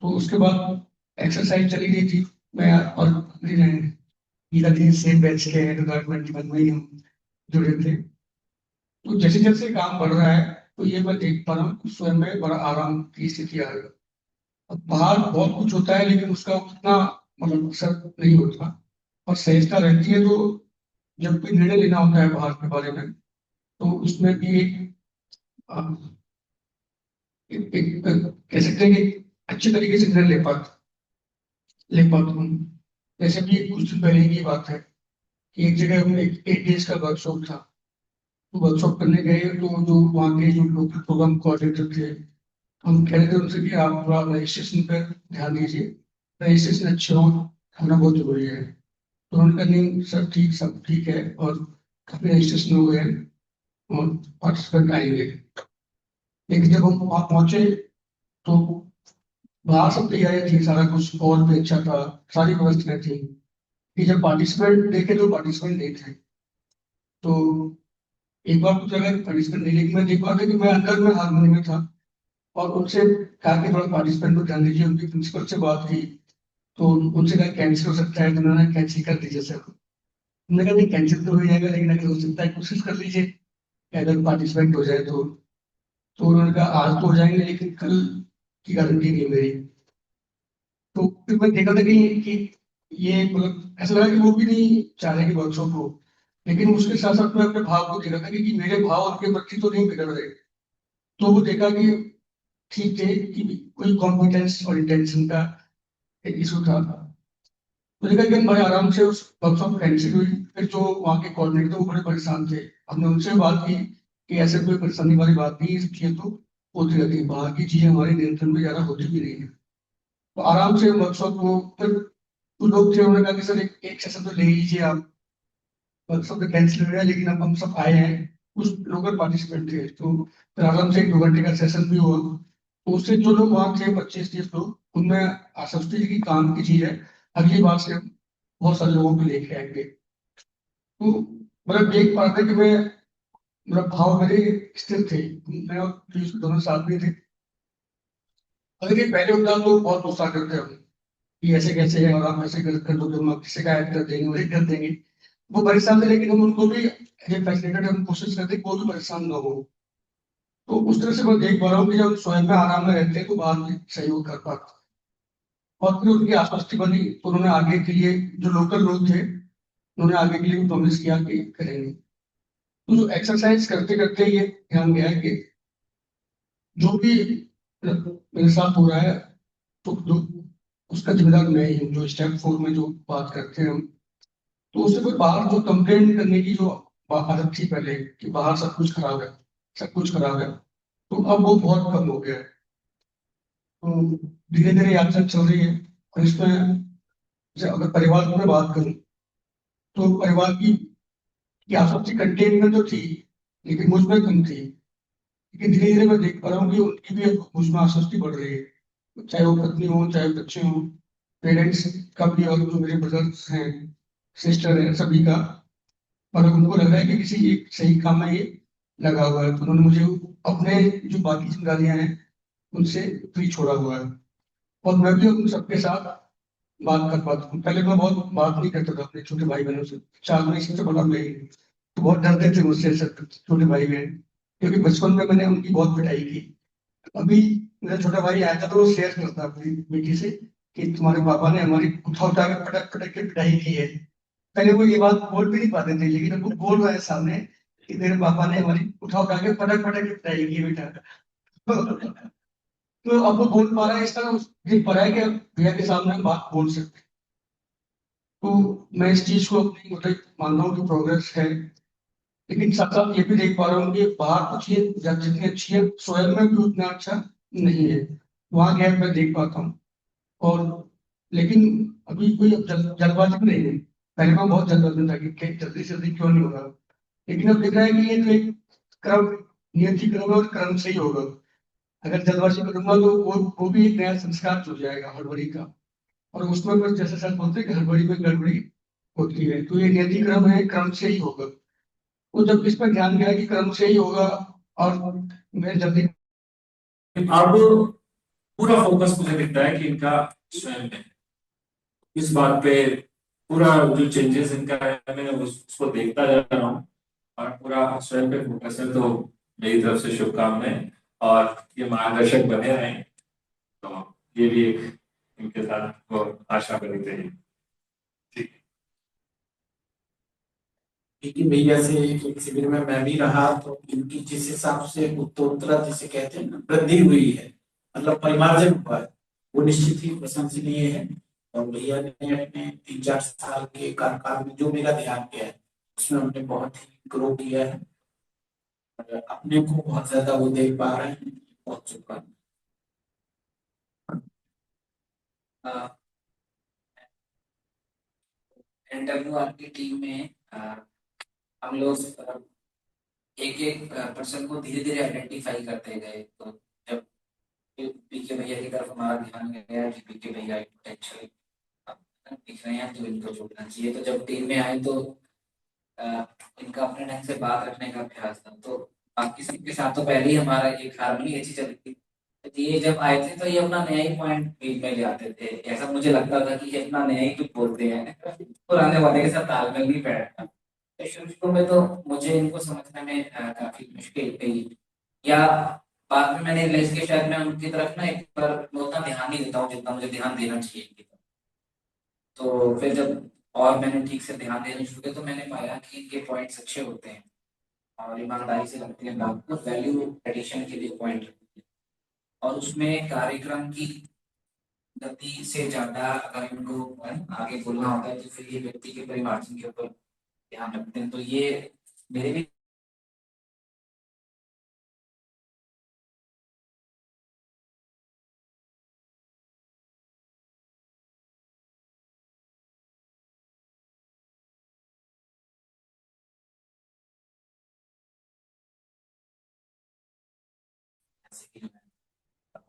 तो उसके बाद एक्सरसाइज चली गई थी। मैं और गीता जी सेम बैच के हैं, डिपार्टमेंट में ही हम जुड़े थे। तो जैसे जैसे काम बढ़ रहा है, तो ये मैं देख पा रहा हूँ कि स्वयं में बड़ा आराम की स्थिति आ रही है। अब बाहर बहुत कुछ होता है, लेकिन उसका उतना मतलब असर नहीं होता। और सहजता रहती है, तो जब कोई निर्णय लेना होता है बाहर के बारे में, तो उसमें भी अ, एक कह सकते हैं कि अच्छे तरीके से निर्णय ले पाता हूँ। जैसे कि कुछ दिन पहले की बात है कि एक जगह में 8 days का वर्कशॉप था। वर्कशॉप करने गए तो जो वहाँ के जो लोकल प्रोग्राम कोऑर्डिनेटर थे, हम कह रहे थे उनसे कि आप थोड़ा रजिस्ट्रेशन पर ध्यान दीजिए, रजिस्ट्रेशन अच्छे होना बहुत जरूरी है। तो उन्होंने कहा नहीं सर ठीक, सब ठीक है, और काफी रजिस्ट्रेशन हो गए हैं और पार्टिसिपेंट आएंगे। लेकिन जब हम वहाँ पहुंचे तो बाहर सब तैयारी थी, सारा कुछ हॉल भी अच्छा था, सारी व्यवस्थाएं थी, कि जब पार्टिसिपेंट देखे तो पार्टिसिपेंट नहीं थे। तो एक बार कुछ जगह पार्टिसिपेंट नहीं, लेकिन मैं देख पाता कि मैं अंदर में हारमोनी में था, और उनसे कहा कि थोड़ा पार्टिसिपेंट को ध्यान दीजिए। उनकी प्रिंसिपल से बात की तो उनसे कहा कैंसिल हो सकता है, तो उन्होंने कैंसिल कर दीजिए सर। हमने कहा नहीं कैंसिल तो हो जाएगा, लेकिन अगर हो सकता है कोशिश कर लीजिए कि अगर पार्टिसिपेंट हो जाए तो उन्होंने कहा आज तो हो जाएंगे लेकिन कल की गारंटी नहीं है मेरी। तो फिर मैं देखा था कि ये मतलब ऐसा लगा कि वो भी नहीं चाह रहे कि वर्कशॉप हो, लेकिन उसके साथ साथ मैं अपने भाव को देखा था कि मेरे भाव उनके प्रति तो नहीं बिगड़ रहे। तो वो देखा कि ठीक है कि कोई कॉम्पिटेंस और इंटेंशन का एक इशू था। तो देखा कि बड़े आराम से उस वर्कशॉप कैंसिल हुई। फिर जो वहाँ के कोऑर्डिनेटर थे वो बड़े परेशान थे। हमने उनसे बात की कि ऐसे कोई परेशानी वाली बात नहीं है, चीजें तो होती रहती है, बाहर की चीजें हमारे नियंत्रण में ज्यादा होती भी नहीं है। तो आराम से वर्कशॉप को फिर कुछ लोग थे, उन्होंने कहा कि सर एक सेशन तो ले लीजिए आप, वर्कशॉप तो कैंसिल हो गया लेकिन अब हम सब आए हैं। कुछ लोकल पार्टिसिपेंट थे तो फिर आराम से 1-2 घंटे का सेशन भी हुआ। तो उससे जो लोग वहाँ थे 25-30 लोग, उनमें आश्वस्ति थी कि काम की चीज है, अगली बार से बहुत सारे लोगों को लेके आएंगे। तो मतलब देख पा रहा था कि मैं मतलब भाव मेरे स्थिर थे, मैं और पीयूष दोनों साथ में थे। अगर ये पहले होता तो बहुत गुस्सा करते हम कि ऐसे कैसे है और आप ऐसे कर दो, हम आपकी शिकायत कर देंगे, वही कर देंगे। वो परेशान थे लेकिन हम उनको भी फैसिलिटेट हम कोशिश करते कि वो भी परेशान ना हो। तो उस तरह से मैं देख पा रहा हूँ कि जब स्वयं में आराम में रहते हैं तो बाहर भी सहयोग कर पाते। और फिर उनकी आश्वस्ति बनी तो उन्होंने आगे के लिए, जो लोकल लोग थे उन्होंने आगे के लिए प्रॉमिस किया कि करेंगे। तो जो एक्सरसाइज करते करते ये ध्यान गया कि जो भी मेरे साथ हो रहा है तो जो उसका जिम्मेदार मैं ही हूँ। जो स्टेप 4 में जो बात करते हैं हम, तो उससे कोई बाहर जो कंप्लेन करने की जो आदत थी पहले कि बाहर सब कुछ खराब है, सब कुछ खराब है, तो अब वो बहुत कम हो गया है। तो धीरे धीरे यात्रा चल रही है। और इसमें जैसे अगर परिवार की मैं बात करूं तो परिवार की आसक्ति कंटेन में तो थी लेकिन मुझ में कम थी। लेकिन धीरे धीरे मैं देख पा रहा हूँ कि उनकी भी अब मुझ में आसक्ति बढ़ रही है, चाहे वो पत्नी हो चाहे बच्चे हो, पेरेंट्स का भी, और जो मेरे ब्रदर्स हैं सिस्टर है सभी का। और उनको लग रहा है कि किसी एक सही काम में ये लगा हुआ है, तो उन्होंने मुझे अपने जो बाकी जिम्मेदारियां हैं उनसे फ्री छोड़ा हुआ है। और मैं भी उन सबके साथ बात कर पाता हूँ। पहले मैं बहुत बात नहीं करता था अपने छोटे भाई बहनों से, 4 में सबसे बड़ा मैं ही, तो बहुत डरते थे मुझसे सब छोटे भाई बहन, क्योंकि बचपन में मैंने उनकी बहुत पिटाई की। अभी मेरा छोटा भाई आया था तो वो शेयर करता अपनी बेटी से कि तुम्हारे पापा ने हमारी उठा उठा के पटक पटक के पिटाई की है। पहले वो ये बात बोल भी नहीं पाते थे, लेकिन अब वो बोल रहा है सामने कि तेरे पापा ने हमारी उठा उठा के पटक पटक के पिटाई की है बेटा। तो अब वो बोल पा रहा है, इस तरह देख पा रहा है कि अब भैया के सामने हम बात बोल सकते हैं। तो मैं इस चीज को अपनी मतलब मान रहा हूँ कि प्रोग्रेस है। लेकिन साथ साथ ये भी देख पा रहा हूँ कि बाहर कुछ ये जितनी अच्छी है स्वयं में भी उतना अच्छा नहीं है, वहां गैप मैं देख पाता हूँ। और लेकिन अभी कोई अब जल्दबाजी में नहीं है। पहले मैं बहुत जल्दबाजी में था कि जल्दी से जल्दी क्यों नहीं हो रहा, लेकिन अब दिख रहा है कि ये तो एक क्रम, नियति क्रम है और क्रम से ही होगा। अगर जल्दबाजी करूंगा तो वो भी एक नया संस्कार जुड़ जाएगा हड़बड़ी का। और उसमें बस जैसे सर बोलते हैं कि हड़बड़ी में गड़बड़ी होती है, तो ये नियति क्रम है, क्रम से ही होगा। तो जब इस पर ध्यान गया कि क्रम से ही होगा और मैं जल्दी, अब पूरा फोकस मुझे दिखता है कि इनका स्वयं में इस बात पे पूरा जो चेंजेस इनका है मैं उसको देखता जा रहा हूँ और पूरा स्वयं पे फोकस है। तो मेरी तरफ से शुभकामनाएं और ये मार्गदर्शक बने रहें। तो ये भी एक इनके साथ वो आशा बनी रही। लेकिन भैया से एक शिविर में मैं भी रहा तो इनकी जिस हिसाब से उत्तरोत्तर जिसे कहते हैं ना वृद्धि हुई है, मतलब परिमार्जन हुआ है, वो निश्चित ही प्रशंसनीय है। और भैया ने अपने 3-4 साल के कार्यकाल में जो मेरा ध्यान गया है उसमें हमने बहुत ही ग्रो किया है। अपने को बहुत ज्यादा वो देख पा रहे हैं बहुत चुका। NWR की टीम में हम लोग एक एक पर्सन को धीरे धीरे आइडेंटिफाई करते गए। तो जब पीके भैया की तरफ हमारा ध्यान गया कि पीके भैया पोटेंशियल दिख रहे हैं तो इनको जोड़ना चाहिए। तो जब टीम में आए तो इनका अपने ढंग से बात रखने का अभ्यास था। तो बाकी सबके साथ तो पहले ही हमारा एक हारमोनी अच्छी चल रही थी। तो ये जब आए थे तो ये अपना नया ही पॉइंट बीच में ले आते थे। ऐसा मुझे लगता था कि ये अपना नया ही कुछ बोलते हैं, पुराने वाले के साथ तालमेल नहीं बैठता। तो शुरू शुरू में तो मुझे इनको समझने में काफी मुश्किल गई, या बाद में मैंने रियलाइज किया शायद मैं उनकी तरफ ना एक बार मैं उतना ध्यान नहीं देता हूँ जितना मुझे ध्यान देना चाहिए इनकी तरफ। तो फिर जब और मैंने ठीक से ध्यान देना शुरू किया तो मैंने पाया कि इनके पॉइंट्स अच्छे होते हैं और ईमानदारी से लगते हैं बात को, वैल्यू एडिशन के लिए पॉइंट रखते हैं। और उसमें कार्यक्रम की गति से ज्यादा अगर इनको आगे बोलना होता है तो फिर ये व्यक्ति के परिमार्जन के ऊपर ध्यान रखते हैं। तो ये मेरे भी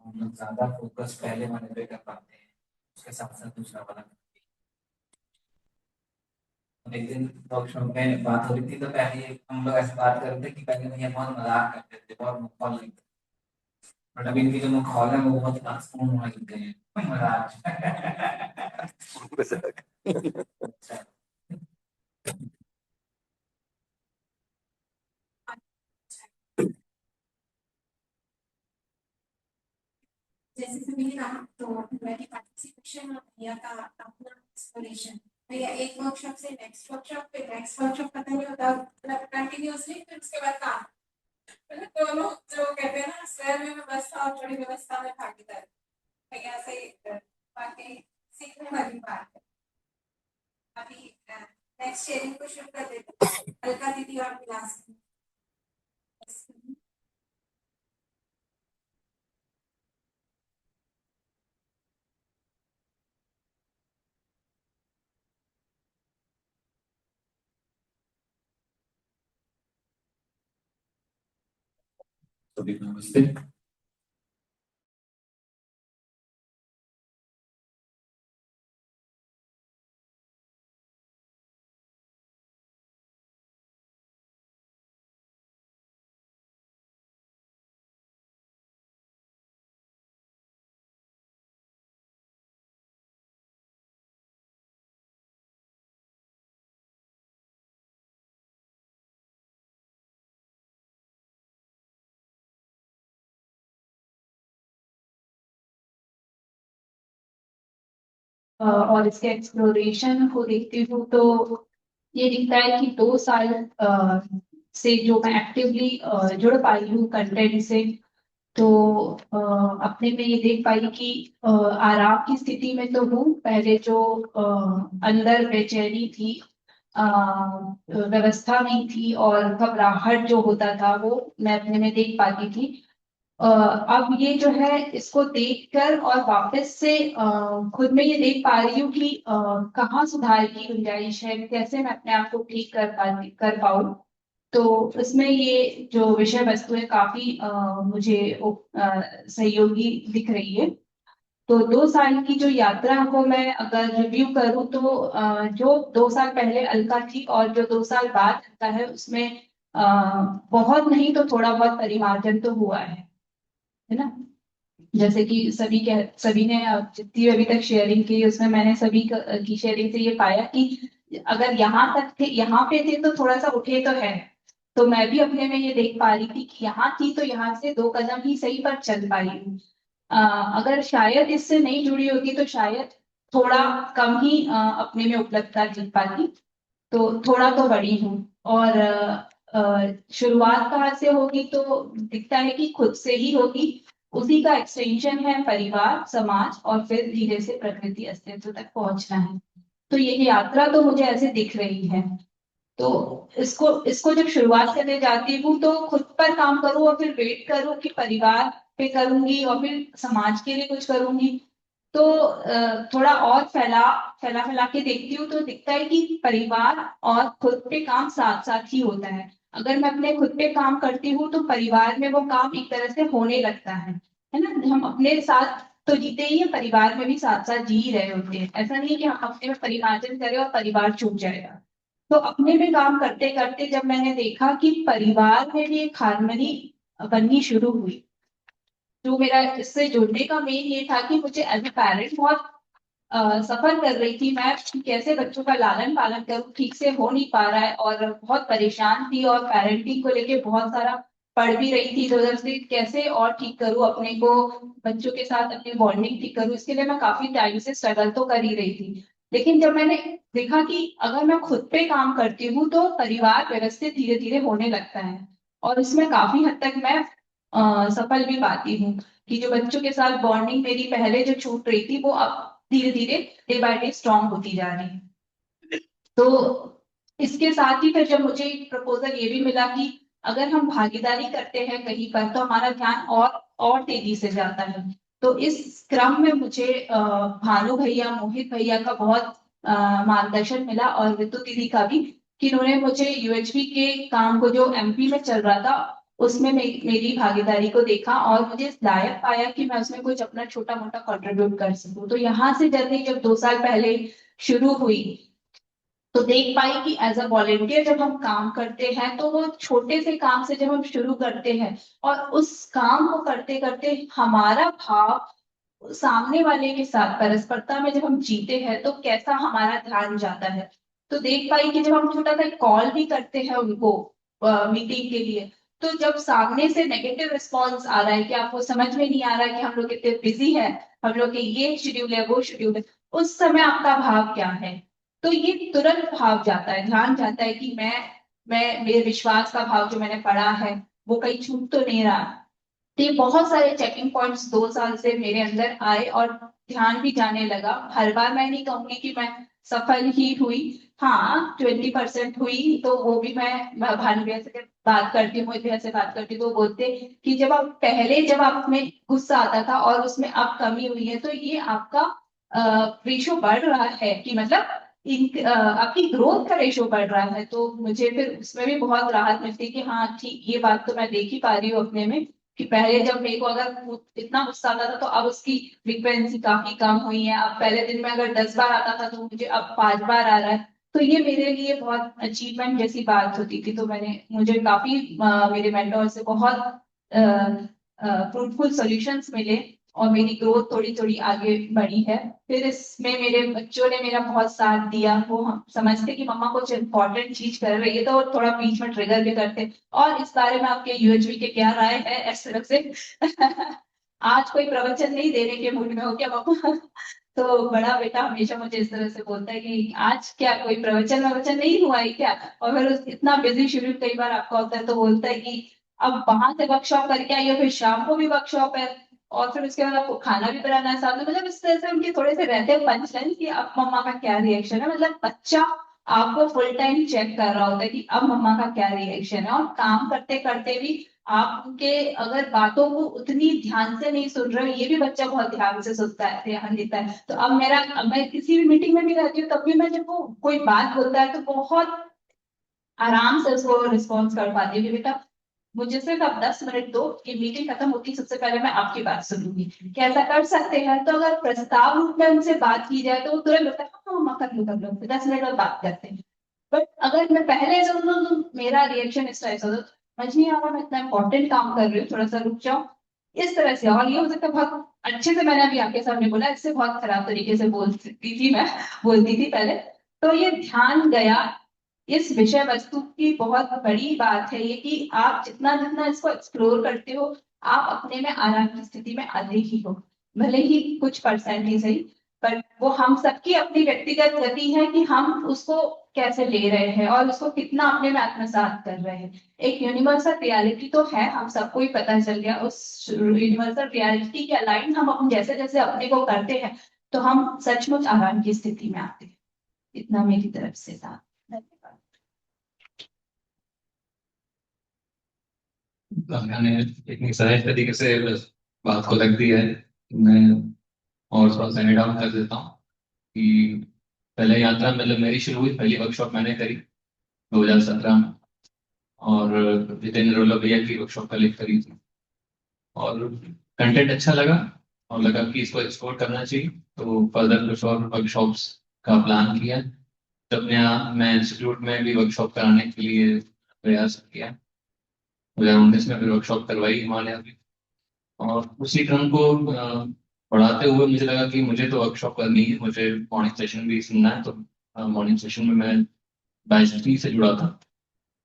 हम लोग ज्यादा फोकस पहले वाले पे कर पाते हैं, उसके साथ साथ दूसरा वाला। एक दिन वर्कशॉप में बात हो रही थी तो पहले हम लोग ऐसे बात कर रहे थे कि पहले भैया बहुत मजाक करते थे, बहुत मखौल लगते थे। बट अभी इनकी जो मखौल है वो बहुत आसान होने लग गए हैं मजाक। अच्छा। जैसे कि मैंने कहा तो मेरी पार्टिसिपेशन और भैया का अपना एक्सप्लोरेशन, भैया एक वर्कशॉप से नेक्स्ट वर्कशॉप खत्म नहीं होता, मतलब कंटिन्यूअसली, फिर उसके बाद काम, मतलब दोनों जो कहते हैं ना स्वयं में व्यवस्था और बड़ी व्यवस्था में भागीदार, भैया से बाकी सीखने वाली बात है। अभी नेक्स्ट शेयरिंग को शुरू कर देते हैं, अलका दीदी और विलास। सभी को नमस्ते। और इसके एक्सप्लोरेशन को देखती हूँ तो ये दिखता है कि 2 साल से जो मैं एक्टिवली जुड़ पाई हूँ कंटेंट से, तो अपने में ये देख पाई कि आराम की स्थिति में तो हूँ। पहले जो अंदर बेचैनी थी, व्यवस्था नहीं थी और घबराहट जो होता था वो मैं अपने में देख पाती थी। अब ये जो है इसको देखकर और वापस से खुद में ये देख पा रही हूँ कि कहाँ सुधार की गुंजाइश है, कैसे मैं अपने आप को ठीक कर पाऊँ। तो इसमें ये जो विषय वस्तु है काफी मुझे सहयोगी दिख रही है। तो 2 साल की जो यात्रा को मैं अगर रिव्यू करूं तो जो 2 साल पहले अलका थी और जो 2 साल बाद अलका है उसमें अ, बहुत नहीं तो थोड़ा बहुत परिमार्जन तो हुआ है ना। जैसे कि सभी ने जितनी अभी तक शेयरिंग की उसमें मैंने सभी की शेयरिंग से ये पाया कि अगर यहाँ तक थे, यहाँ पे थे तो थोड़ा सा उठे तो है। तो मैं भी अपने में ये देख पा रही थी कि यहाँ थी तो यहाँ से 2 कदम ही सही पर चल पाई हूँ। अगर शायद इससे नहीं जुड़ी होती तो शायद थोड़ा कम ही अपने में उपलब्धता दिख पाती। तो थोड़ा तो बड़ी हूँ। और शुरुआत कहाँ से होगी तो दिखता है कि खुद से ही होगी। उसी का एक्सटेंशन है परिवार, समाज और फिर धीरे से प्रकृति अस्तित्व तक पहुंचना है। तो ये यात्रा तो मुझे ऐसे दिख रही है। तो इसको इसको जब शुरुआत करने जाती हूँ तो खुद पर काम करूँ और फिर वेट करूँ कि परिवार पे करूंगी और फिर समाज के लिए कुछ करूंगी। तो थोड़ा और फैला फैला फैला के देखती हूँ तो दिखता है कि परिवार और खुद पे काम साथ साथ ही होता है। अगर मैं अपने खुद पे काम करती हूँ तो परिवार में वो काम एक तरह से होने लगता है ना। हम अपने साथ तो जीते ही हैं, परिवार में भी साथ साथ जी ही रहे होते हैं। ऐसा नहीं है कि हम अपने में परिमार्जन करें और परिवार छूट जाएगा। तो अपने में काम करते करते जब मैंने देखा कि परिवार में भी एक हार्मनी बननी शुरू हुई, जो मेरा इससे जुड़ने का मेन ये था कि मुझे एज ए पेरेंट बहुत सफर कर रही थी मैं कि कैसे बच्चों का लालन पालन करूं, ठीक से हो नहीं पा रहा है और बहुत परेशान थी और पेरेंटिंग को लेके बहुत सारा पढ़ भी रही थी। तो उधर से कैसे और ठीक करूं अपने को, बच्चों के साथ अपनी बॉन्डिंग ठीक करूं, इसके लिए मैं काफी टाइम से स्ट्रगल तो कर ही रही थी। लेकिन जब मैंने देखा कि अगर मैं खुद पे काम करती हूँ तो परिवार व्यवस्थित धीरे धीरे होने लगता है और इसमें काफी हद तक मैं सफल भी पाती हूँ कि जो बच्चों के साथ बॉन्डिंग मेरी पहले जो छूट रही थी वो अब धीरे धीरे डे बाय डे स्ट्रांग होती जा रही है। तो इसके साथ ही फिर जब मुझे एक प्रपोजल ये भी मिला कि अगर हम भागीदारी करते हैं कहीं पर तो हमारा ध्यान और तेजी से जाता है। तो इस क्रम में मुझे भानु भैया मोहित भैया का बहुत मार्गदर्शन मिला और रितु दीदी का भी, कि उन्होंने मुझे यूएचबी के काम को जो एमपी में चल रहा था उसमें मेरी भागीदारी को देखा और मुझे इस लायक पाया कि मैं उसमें कुछ अपना छोटा मोटा कंट्रीब्यूट कर सकूं। तो यहाँ से जर्नी जब 2 साल पहले शुरू हुई तो देख पाई कि एज अ वॉलेंटियर जब हम काम करते हैं तो वो छोटे से काम से जब हम शुरू करते हैं और उस काम को करते करते हमारा भाव सामने वाले के साथ परस्परता में जब हम जीते हैं तो कैसा हमारा ध्यान जाता है। तो देख पाई कि जब हम छोटा सा कॉल भी करते हैं उनको मीटिंग के लिए, तो जब सामने से नेगेटिव रिस्पॉन्स आ रहा है कि आपको समझ में नहीं आ रहा है कि हम लोग इतने बिजी है, हम लोग के ये शेड्यूल है वो शेड्यूल है, उस समय आपका भाव क्या है। तो ये तुरंत भाव जाता है, ध्यान जाता है कि मैं मेरे विश्वास का भाव जो मैंने पढ़ा है वो कहीं छूट तो नहीं रहा। तो ये बहुत सारे चेकिंग पॉइंट्स 2 साल से मेरे अंदर आए और ध्यान भी जाने लगा। हर बार मैं नहीं कहूंगी कि मैं सफल ही हुई, हाँ 20% हुई। तो वो भी मैं भानु भैया से बात करती हूँ, मोहित भैया से बात करती हूँ तो वो बोलते कि जब आप में गुस्सा आता था और उसमें अब कमी हुई है तो ये आपका रेशो बढ़ रहा है कि मतलब आपकी ग्रोथ का रेशो बढ़ रहा है। तो मुझे फिर उसमें भी बहुत राहत मिलती है कि हाँ ठीक, ये बात तो मैं देख ही पा रही हूँ अपने में कि पहले जब मेरे को अगर इतना गुस्सा आता था तो अब उसकी फ्रीक्वेंसी काफी कम हुई है। अब पहले दिन में अगर 10 बार आता था तो मुझे अब 5 बार आ रहा है। तो ये मेरे लिए बहुत अचीवमेंट जैसी बात होती थी। तो मुझे काफी मेरे मेंटोर से बहुत फ्रूटफुल सॉल्यूशंस मिले और मेरी ग्रोथ थोड़ी थोड़ी आगे बढ़ी है। फिर इसमें मेरे बच्चों ने मेरा बहुत साथ दिया, वो हम समझते कि मम्मा कुछ इंपॉर्टेंट चीज कर रही है तो वो थोड़ा बीच में ट्रिगर भी करते और इस बारे में आपके यूएचबी के क्या राय है इस तरफ से आज कोई प्रवचन नहीं देने के मूड में हो क्या पापा तो बड़ा बेटा हमेशा मुझे इस तरह से बोलता है कि आज क्या कोई प्रवचन ववचन नहीं हुआ है क्या। और फिर इतना बिजी शेड्यूल कई बार आपका होता है तो बोलता है कि अब वहां से वर्कशॉप करके आई हो फिर शाम को भी वर्कशॉप है और फिर उसके बाद आपको खाना भी बनाना है साथ में। मतलब इस तरह से उनके थोड़े से रहते हैं पंचलाइन कि अब मम्मा का क्या रिएक्शन है। मतलब बच्चा आपको फुल टाइम चेक कर रहा होता है कि अब मम्मा का क्या रिएक्शन है और काम करते करते भी आप उनके अगर बातों को उतनी ध्यान से नहीं सुन रहे हो, ये भी बच्चा बहुत ध्यान से सुनता है, ध्यान देता है। तो अब मैं किसी भी मीटिंग में भी रहती हूँ तब भी मैं जब वो कोई बात बोलता है तो बहुत आराम से उसको रिस्पॉन्स कर पाती हूँ कि बेटा मुझे सिर्फ आप 10 मिनट दो, ये मीटिंग खत्म होती है सबसे पहले मैं आपकी बात सुनूंगी, क्या ऐसा कर सकते हैं। तो अगर प्रस्ताव रूप में उनसे बात की जाए तो वो तुरंत होता है हाँ मम्मा कर लो 10 मिनट बाद बात करते हैं। बट अगर मैं पहले सुन लूँ तो मेरा रिएक्शन इस तरह से होता है, समझ नहीं आ रहा, मैं इतना इंपॉर्टेंट काम कर रही हूँ, थोड़ा सा रुक जाओ इस तरह से। और ये हो सकता है बहुत अच्छे से मैंने अभी आपके सामने बोला, इससे बहुत खराब तरीके से बोल सकती थी मैं, बोलती थी पहले। तो ये ध्यान गया इस विषय वस्तु की बहुत बड़ी बात है ये कि आप जितना जितना इसको एक्सप्लोर करते हो आप अपने में आराम की स्थिति में आते ही हो, भले ही कुछ परसेंट ही सही। पर वो हम सबकी अपनी व्यक्तिगत गति है कि हम उसको कैसे ले रहे हैं और उसको कितना अपने में आत्मसात कर रहे हैं। एक यूनिवर्सल रियलिटी तो है, हम सबको ही पता चल गया। उस यूनिवर्सल रियलिटी के अलाइन हम अपन जैसे जैसे अपने को करते हैं तो हम सचमुच आराम की स्थिति में आते हैं। इतना मेरी तरफ से था। धन्यवाद। मैंने इतनी सहज तरीके से बात को रख दिया है, मैं और थोड़ा सा एड ऑन कर देता हूँ कि पहले यात्रा मतलब मेरी शुरू हुई, पहली वर्कशॉप मैंने करी 2017 में, और जितेंद्र रोला भैया की वर्कशॉप पहले करी थी, और कंटेंट अच्छा लगा और लगा कि इसको एक्सप्लोर करना चाहिए, तो फर्दर कुछ और वर्कशॉप्स का प्लान किया। तब मैं इंस्टीट्यूट में भी वर्कशॉप कराने के लिए प्रयास किया, 2019 में फिर वर्कशॉप करवाई हमारे यहाँ भी, और उसी क्रम को बढ़ाते हुए मुझे लगा कि मुझे तो वर्कशॉप करनी है, मुझे मॉर्निंग सेशन भी सुनना है, तो मॉर्निंग सेशन में मैं बैच 3 से जुड़ा था,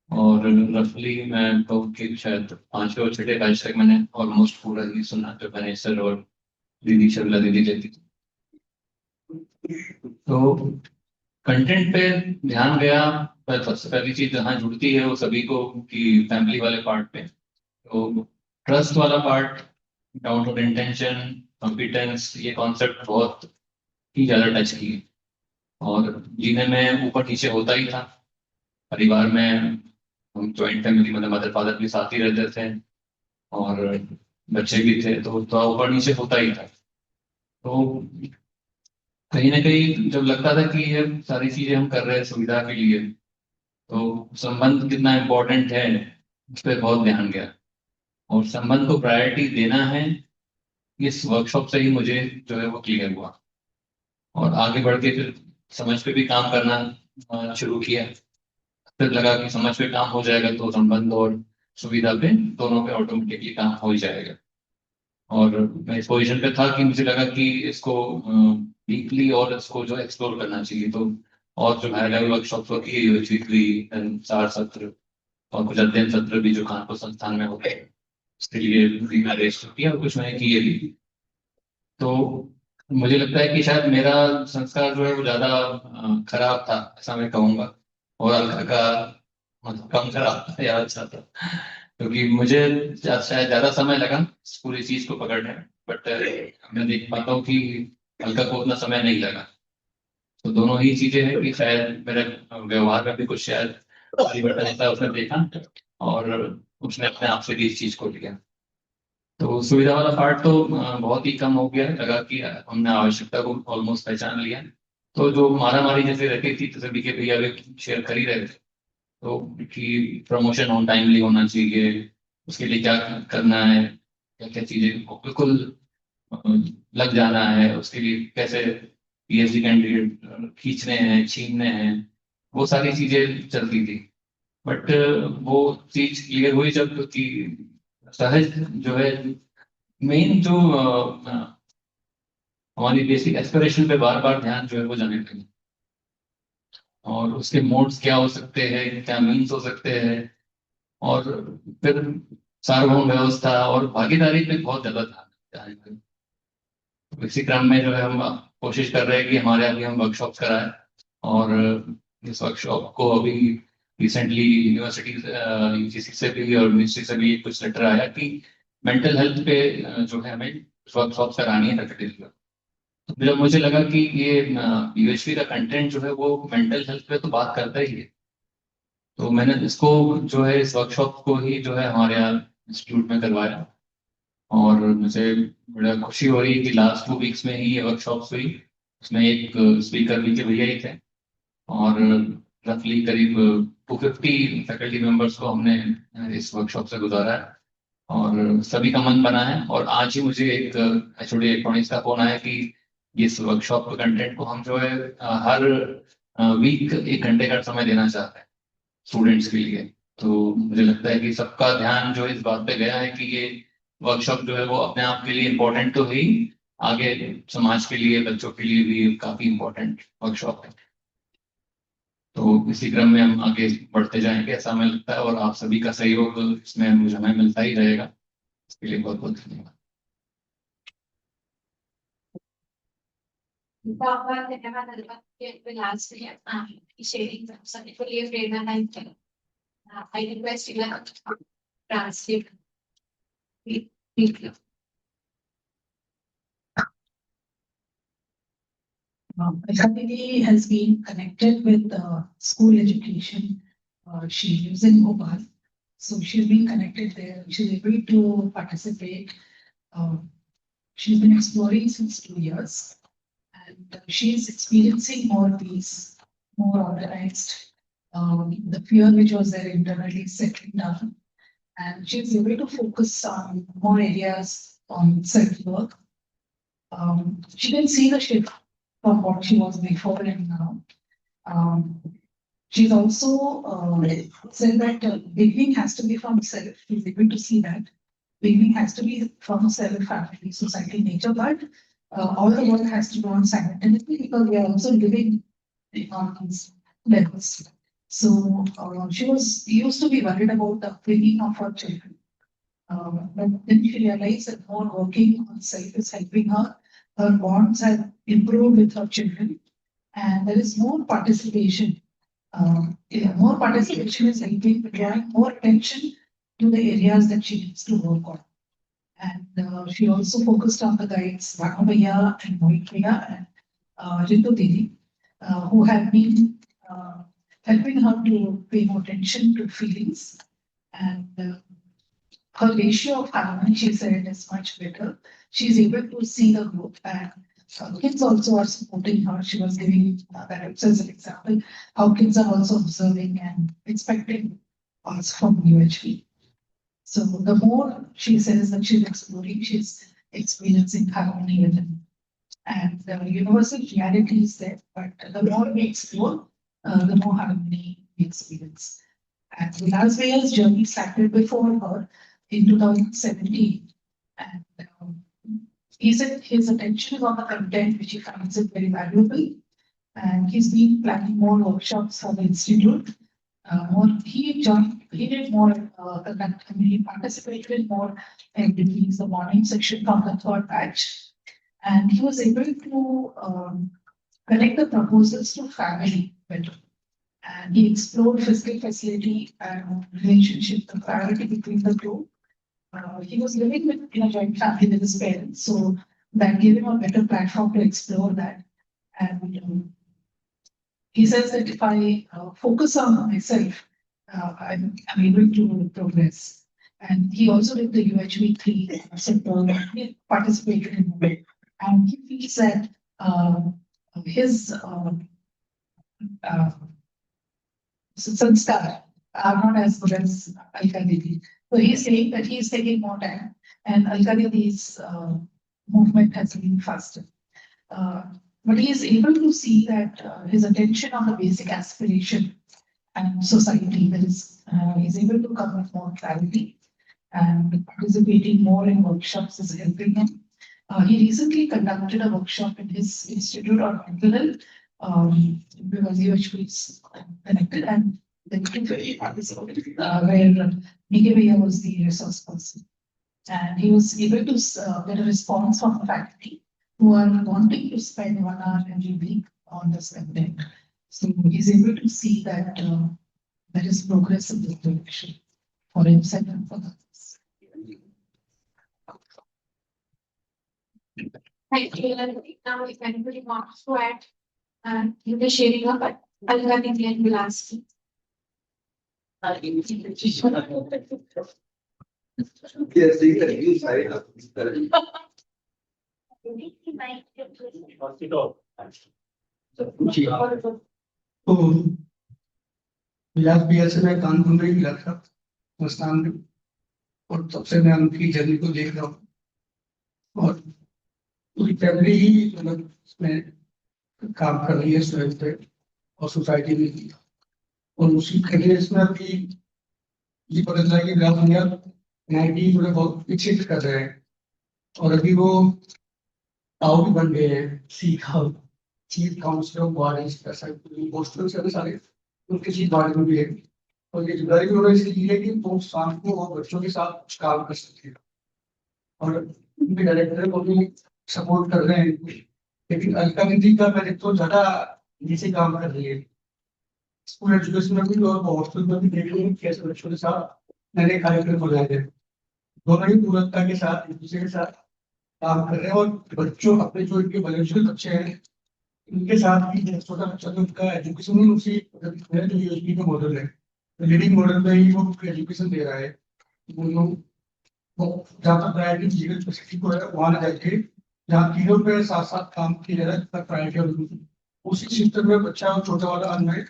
और रफली मैं कहूँ कि शायद 5वें और 6ठे बैच तक मैंने ऑलमोस्ट पूरा ही सुना, जो मैंने सर और दीदी शर्मिला दीदी लेती थी। तो कंटेंट पे ध्यान गया, पर सबसे पहली चीज जहाँ जुड़ती है वो सभी को कि फैमिली वाले पार्ट पे, तो ट्रस्ट वाला part, doubt of intention, competence, ये कॉन्सेप्ट बहुत ही ज्यादा टच किए, और जीने में ऊपर नीचे होता ही था। परिवार में हम जॉइंट फैमिली, मतलब मदर फादर भी साथ ही रहते थे और बच्चे भी थे, तो थोड़ा ऊपर नीचे होता ही था। तो कहीं ना कहीं जब लगता था कि ये सारी चीजें हम कर रहे हैं सुविधा के लिए, तो संबंध कितना इम्पोर्टेंट है उस पर बहुत ध्यान गया, और संबंध को प्रायोरिटी देना है, इस वर्कशॉप से ही मुझे जो है वो क्लियर हुआ, और आगे बढ़ के फिर समझ पे भी काम करना शुरू किया। फिर लगा कि समझ पे काम हो जाएगा तो संबंध और सुविधा पे दोनों पे ऑटोमेटिकली काम हो ही जाएगा, और मैं इस पोजीशन पे था कि मुझे लगा कि इसको डीपली और इसको जो एक्सप्लोर करना चाहिए, तो और जो हाई लेवल वर्कशॉप होती है, वीकली चार सत्र और कुछ अध्ययन सत्र भी जो कानपुर संस्थान में होते हैं, उसके लिए भी मैं अरेंज किया और कुछ मैंने किए भी। तो मुझे लगता है कि शायद मेरा संस्कार जो है वो ज्यादा खराब था, ऐसा मैं कहूँगा, और अलका का मतलब कम खराब था या अच्छा था, क्योंकि मुझे शायद ज्यादा समय लगा इस पूरी चीज को पकड़ने में, बट मैं देख पाता हूँ कि अलका को उतना समय नहीं लगा। तो दोनों ही चीजें हैं कि शायद मेरे व्यवहार में भी कुछ शायद परिवर्तन ऐसा उसने देखा, और उसने अपने आप से भी इस चीज को लिया। तो सुविधा वाला पार्ट तो बहुत ही कम हो गया, लगा कि हमने आवश्यकता को ऑलमोस्ट पहचान लिया। तो जो मारा मारी जैसे रहती थी, तो सभी के भैया भी शेयर कर ही रहे थे, तो कि प्रमोशन ऑन टाइमली होना चाहिए, उसके लिए क्या करना है, क्या क्या चीजें को बिल्कुल अ, लग जाना है, उसके लिए कैसे पीएचडी कैंडिडेट खींचने हैं, छीनने हैं, वो सारी चीजें चलती थी। बट वो चीज क्लियर हुई जब कि सहज जो है, मेन जो हमारी बेसिक एस्पिरेशन पे बार बार ध्यान जो है वो जाने लगे, और उसके मोड्स क्या हो सकते हैं, क्या मीन्स हो सकते हैं, और फिर सार्वभौम व्यवस्था और भागीदारी पे बहुत ज्यादा ध्यान जाने लगे। तो इसी क्रम में जो है हम कोशिश कर रहे हैं कि हमारे अभी हम वर्कशॉप कराएं, और इस वर्कशॉप को अभी रिसेंटली यूनिवर्सिटी यूजीसी से भी और मिनिस्ट्री से भी कुछ लेटर आया कि मेंटल हेल्थ पे जो है हमें वर्कशॉप करानी है फैकल्टी। जब मुझे लगा कि ये यूएचपी का कंटेंट जो है वो मेंटल हेल्थ पे तो बात करता ही है, तो मैंने इसको जो है इस वर्कशॉप को ही जो है हमारे यहाँ इंस्टीट्यूट में करवाया, और मुझे बड़ा खुशी हो रही है कि लास्ट 2 वीक्स में ही ये वर्कशॉप हुई। उसमें एक स्पीकर भी के भैया ही थे, और रफली करीब 250 फैकल्टी मेंबर्स को हमने इस वर्कशॉप से गुजारा है, और सभी का मन बना है। और आज ही मुझे एक एचओडी इलेक्ट्रॉनिक्स का फोन आया कि इस वर्कशॉप के कंटेंट को हम जो है हर वीक 1 घंटे का समय देना चाहते हैं स्टूडेंट्स के लिए। तो मुझे लगता है कि सबका ध्यान जो इस बात पे गया है कि ये वर्कशॉप जो है वो अपने आप के लिए इम्पोर्टेंट तो है ही, आगे समाज के लिए, बच्चों के लिए भी काफी इम्पोर्टेंट वर्कशॉप है। तो इसी क्रम में हम आगे बढ़ते जाएंगे ऐसा हमें लगता है, और आप सभी का सहयोग इसमें मुझे हमें मिलता ही रहेगा। इसके लिए बहुत बहुत धन्यवाद। बहुत धन्यवाद अलका के विलास के शेयरिंग सभी को लिए प्रेरणादायक थे। I request you to translate. Alka Didi has been connected with school education. She lives in Bhopal, So she's been connected there. She's able to participate. She's been exploring since 2 years, and she's experiencing more peace, more organized. The fear which was there internally is settling down, and she's able to focus on more areas on self-work. She can see the shift from what she was before and now. Um, she's also said that beginning has to be from self. She's able to see that beginning has to be from self, family, society, nature, but all the work has to go on simultaneously because we are also living on these levels. So she was used to be worried about the upbringing of her children. But then she realized that more working on self is helping her. Her bonds have improved with her children, and there is more participation. More participation is helping drawing more attention to the areas that she needs to work on. And she also focused on the guides Bhaya and Mohit and Ritu Didi, who have been helping her to pay more attention to feelings. And her ratio of harmony, she said, is much better. She's able to see the growth, and kids also are supporting her. She was giving that as an example, how kids are also observing and expecting us from UHV. So the more she says that she's exploring, she's experiencing harmony within. And the universal reality is there, but the more we explore, the more harmony we experience. And Vilas Vaiya's journey started before her in 2017. And he said his attention is on the content, which he finds it very valuable. And he's been planning more workshops for the institute. He did more, he participated more activities, the morning section from the third batch. And he was able to connect the proposals to family better. And he explored physical facility and relationship, the priority between the two. He was living in a joint family with his parents, so that gave him a better platform to explore that. And he says that if I focus on myself, I'm able to progress. And he also did the UHV 3 sector, he participated in it. And he feels that his sanskar are not as good as Alka Didi. So he's saying that he's taking more time, and Alka Didi's movement has been faster. But he is able to see that his attention on the basic aspiration and society, that is, he's able to come with more clarity, and participating more in workshops is helping him. He recently conducted a workshop in his institute on mental health, because UHV is connected, and the participated, where Nike Bhaiya was the resource person. And he was able to get a response from the faculty who are wanting to spend 1 hour every week on this content. So he's able to see that there is progress in this direction for himself and for others. Thank you. And now, if anybody wants to add, in the sharing of Alka Didi and Vilas. Yes, see the new side of this. तो विलास भैया से मैं कानपुर में ही मिला था संस्थान में, और तब से मैं उनकी जर्नी को देख रहा हूँ, और पूरी फैमिली ही मतलब इसमें काम कर रही है स्वयं पे और सोसाइटी में भी। और उसी करियर में अभी ये पता चला कि विलास भैया NIT जो है बहुत विकसित कर रहे हैं, और अभी वो ताऊ भी बन गए हैं, चीफ काउंसिलर ऑफ बॉडीज ऐसा पोस्टल से सारे उनके चीफ बॉडी में भी है। और ये जुलाई भी उन्होंने इसलिए की है कि वो शाम को और बच्चों के साथ कुछ काम कर सकते हैं, और उनके डायरेक्टर को भी सपोर्ट कर रहे हैं। लेकिन अलका दीदी का मैंने तो ज्यादा नीचे काम कर रही है स्कूल एजुकेशन में भी, और हॉस्टल में भी देख रही है कैसे बच्चों के साथ नए कार्यक्रम बनाए गए, दोनों ही पूर्णता के साथ एक दूसरे के साथ काम कर रहे हैं। और बच्चों अपने जो इनके बायोलॉजिकल बच्चे हैं इनके साथ भी छोटा बच्चा जो उनका एजुकेशन उसी जो यूएसपी का मॉडल है लीडिंग मॉडल में ही वो एजुकेशन दे रहा है। वो लोग जहाँ तक प्रायोरिटी जीवन स्पेसिफिक को है वहाँ ले जाके जहाँ तीनों पे साथ साथ काम किया जा रहा है प्रायोरिटी और उसी सिस्टम में बच्चा छोटा वाला अनमेरिट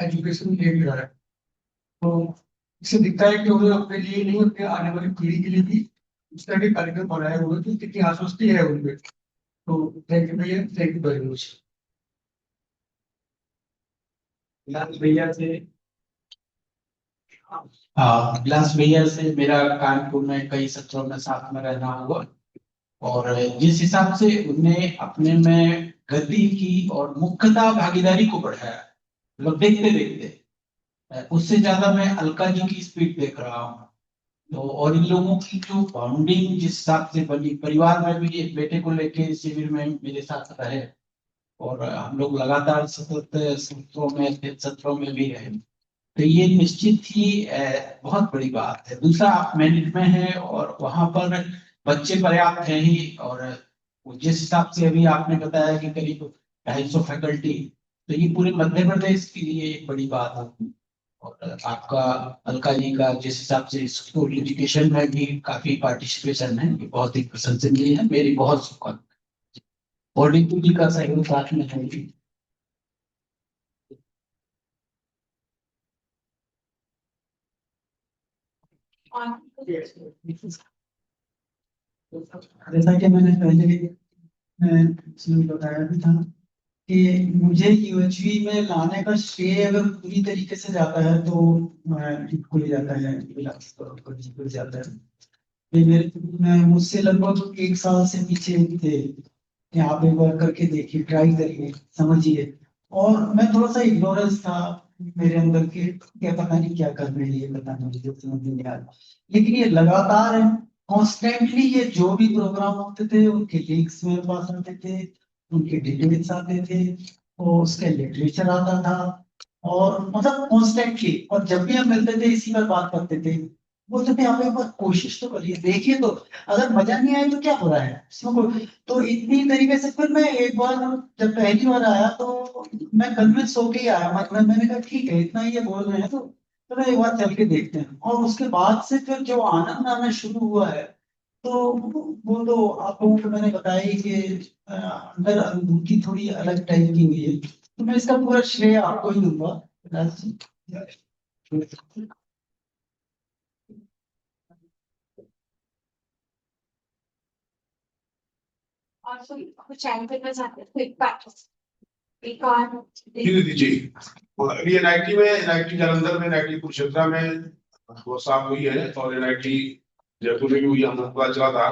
एजुकेशन ले भी रहा है। तो इससे दिखता है कि उन्हें अपने लिए नहीं अपने आने वाली पीढ़ी के लिए भी इस तरह के कार्यक्रम बनाए हुए हैं, तो कितनी आश्वस्ति है उनमें। तो थैंक यू भैया, थैंक यू वेरी मच। भैया से विलास भैया से मेरा कानपुर में कई सत्रों में साथ में रहना हुआ, और जिस हिसाब से उन्हें अपने में गति की और मुख्यतः भागीदारी को बढ़ाया, मतलब देखते देखते उससे ज्यादा मैं अलका जी की स्पीड देख रहा हूँ। तो और इन लोगों की जो बाउंडिंग जिस हिसाब से बनी, परिवार में भी एक बेटे को लेके शिविर में मेरे साथ रहे, और हम लोग लगातार सतत सत्रों में भी रहे। तो ये निश्चित ही बहुत बड़ी बात है। दूसरा, आप मेरिट में है और वहां पर बच्चे पर्याप्त हैं ही, और जिस हिसाब से अभी आपने बताया कि करीब 250 फैकल्टी, तो ये पूरे मध्य प्रदेश के लिए एक बड़ी बात है। और आपका अलका जी का जिस हिसाब से स्कूल एजुकेशन में भी काफी पार्टिसिपेशन है, ये बहुत ही प्रशंसनीय है। मेरी बहुत शुभकामनाएं। और रितु जी का सहयोग साथ में है जी। और जैसा कि मैंने पहले इसमें बताया भी था कि मुझे यूएचवी में लाने का श्रेय अगर पूरी तरीके से जाता है तो को ही जाता है, विलास को जाता है। ये मेरे मुझसे लगभग 1 साल से पीछे थे कि आप एक बार करके देखिए, ट्राई करिए, समझिए। और मैं थोड़ा सा इग्नोरेंस था मेरे अंदर के, क्या पता नहीं क्या कर रहे हैं ये, पता नहीं, जो समझ नहीं आ रहा। लेकिन ये लगातार है, कॉन्स्टेंटली ये जो भी प्रोग्राम होते थे उनके लिंक्स मेरे पास आते थे, उनके डिटेल्स आते थे, और उसका लिटरेचर आता था, और मतलब कॉन्स्टेंटली। और जब भी हम मिलते थे इसी पर बात करते थे, बोलते थे आप एक बार कोशिश तो करिए, देखिए तो, अगर मजा नहीं आए तो क्या हो रहा है इसमें तो इतनी तरीके से फिर मैं एक बार जब पहली बार आया तो मैं कन्विंस होके ही आया। मतलब मैंने कहा ठीक है, इतना ये बोल रहे हैं तो चलो एक बार चल के देखते हैं। और उसके बाद से फिर जो आनंद आना शुरू हुआ है, तो वो तो आप लोगों को मैंने बताया ही कि अंदर अनुभूति थोड़ी अलग टाइप की हुई है। तो मैं इसका पूरा श्रेय आपको ही दूंगा। और कुछ ऐड करना चाहते हैं, क्विक बात एक और धीरे दीजिए। अभी एनआईटी में, एनआईटी जालंधर में, एनआईटी कुरुक्षेत्र में वो साफ हुई है, और एनआईटी जयपुर में भी हुई, हमको पता चला था।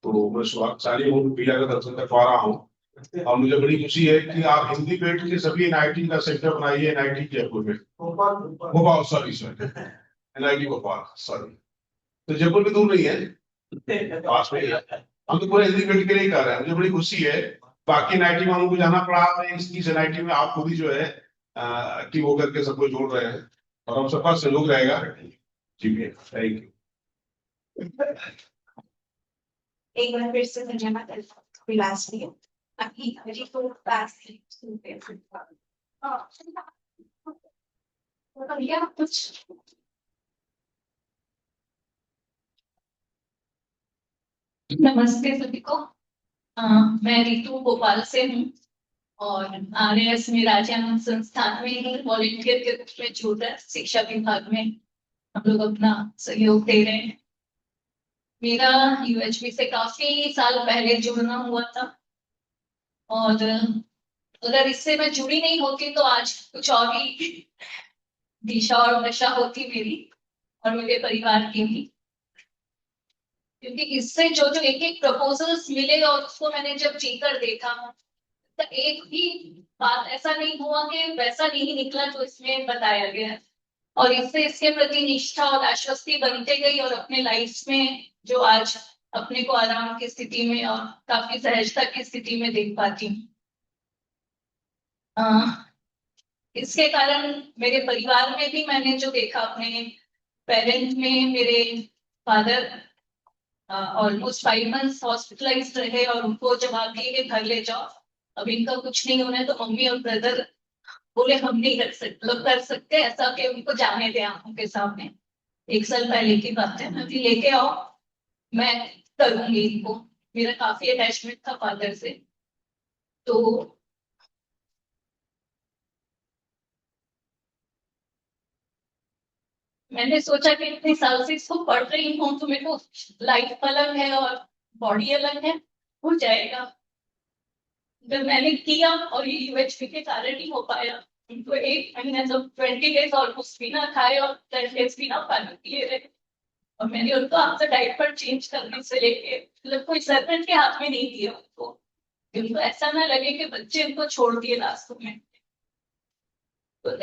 तो मैं सौभाग्यशाली हूँ, भैया का दर्शन कर पा रहा हूँ। और मुझे बड़ी खुशी है कि आप हिंदी बेल्ट के सभी एनआईटी का सेंटर बनाइए, एनआईटी जयपुर में, Bhopal, sorry NIT Bhopal, sorry. तो जयपुर भी दूर नहीं है, पास में ही है। हम तो पूरे हिंदी बेल्ट के लिए कर रहे हैं, मुझे बड़ी खुशी है। बाकी एनआईटी में हमको जाना पड़ा, इस एनआईटी में आप खुद ही जो है एक्टिव होकर के सबको जोड़ रहे हैं, और हम सबका सहयोग रहेगा। जी भैया, थैंक यू। एक बार फिर से धन्यवाद विलास भैया। अभी तो क्लास भैया कुछ नमस्ते सभी को। मैं रितु भोपाल से हूँ, और आरएएस में राज्यानंद संस्थान में ही वॉलंटियर के रूप में जुड़ रहे शिक्षा विभाग में हम लोग अपना सहयोग दे रहे हैं। मेरा यूएचबी से काफी साल पहले जुड़ना हुआ था, और अगर इससे मैं जुड़ी नहीं होती तो आज कुछ और ही दिशा और दशा होती मेरी और मेरे परिवार की भी। क्योंकि इससे जो जो एक एक प्रपोजल्स मिले और उसको मैंने जब जीकर देखा, तो एक भी बात ऐसा नहीं हुआ कि वैसा नहीं निकला जो इसमें बताया गया। और इससे इसके प्रति निष्ठा और आश्वस्ति बनते गई, और अपने लाइफ में जो आज अपने को आराम की स्थिति में और काफी सहजता की स्थिति में देख पाती हूँ। इसके कारण मेरे परिवार में भी मैंने जो देखा, अपने पेरेंट में मेरे फादर ऑलमोस्ट 5 मंथ्स हॉस्पिटलाइज रहे, और उनको जब आप दिए घर ले जाओ, अब इनका कुछ नहीं होना है, तो मम्मी और ब्रदर बोले हम नहीं कर सकते ऐसा कि उनको जाने दें आंखों के सामने। 1 साल पहले की बात है, मैं भी लेके आओ, मैं करूंगी इनको। मेरा काफी अटैचमेंट था फादर से, तो मैंने सोचा कि इतने साल से इसको पढ़ रही हूँ तो मेरे को लाइफ अलग है और बॉडी अलग है, हो जाएगा। जब मैंने किया और ये यूएचपी के कारण ही हो पाया। उनको 1 महीने जब 20 डेज ऑलमोस्ट बिना खाए और 10 डेज बिना पानी पिए रहे, और मैंने उनको आपसे डायपर चेंज करने से लेके मतलब कोई सर्वेंट के हाथ में नहीं दिया उनको ऐसा ना लगे कि बच्चे उनको छोड़ दिए रास्तों में। तो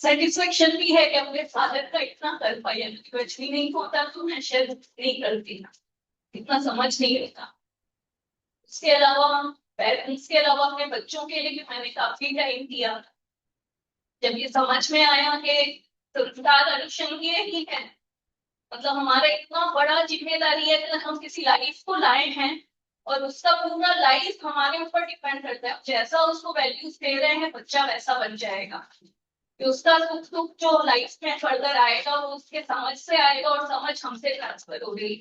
सेटिस्फेक्शन भी है कि अपने फादर का इतना कर पाया। कुछ भी नहीं होता तो मैं शायद नहीं करती, इतना समझ नहीं रहता। उसके अलावा पेरेंट्स के अलावा अपने बच्चों के लिए भी मैंने काफी टाइम दिया। जब ये समझ में आया कि संस्कार अनुषंगीय ही है, मतलब हमारा इतना बड़ा जिम्मेदारी है कि हम किसी लाइफ को लाए हैं और उसका पूरा लाइफ हमारे ऊपर डिपेंड करता है। जैसा उसको वैल्यूज दे रहे हैं बच्चा वैसा बन जाएगा, कि उसका सुख दुख जो लाइफ में फर्दर आएगा वो उसके समझ से आएगा और समझ हमसे ट्रांसफर हो गई।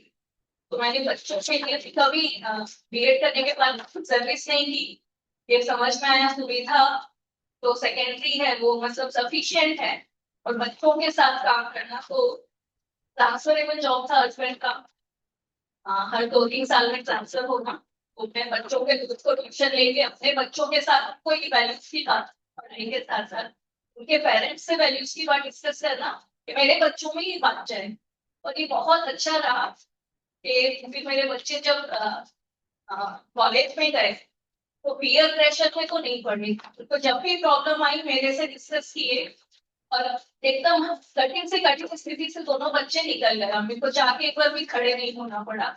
तो मैंने बच्चों के लिए कभी बीएड करने के बाद सर्विस नहीं की। ये समझ में आया सुविधा तो सेकेंडरी है, वो मतलब सफिशिएंट है, और बच्चों के साथ काम करना तो ट्रांसफरेबल जॉब था हस्बैंड का। हर 2-3 साल में ट्रांसफर होना, तो मैं बच्चों के खुद को ट्यूशन लेके अपने बच्चों के साथ कोई वैल्यूज की बात, पढ़ाई के साथ साथ उनके पेरेंट्स से वैल्यूज की बात डिस्कस करना कि मेरे बच्चों में ये बात जाए। और ये बहुत अच्छा रहा कि फिर मेरे बच्चे जब कॉलेज में गए तो पीयर प्रेशर में तो नहीं पढ़ी, तो जब भी प्रॉब्लम आई मेरे से डिस्कस किए, और एकदम कठिन से कठिन स्थिति से दोनों बच्चे निकल गए। मेरे को जाके एक बार भी खड़े नहीं होना पड़ा।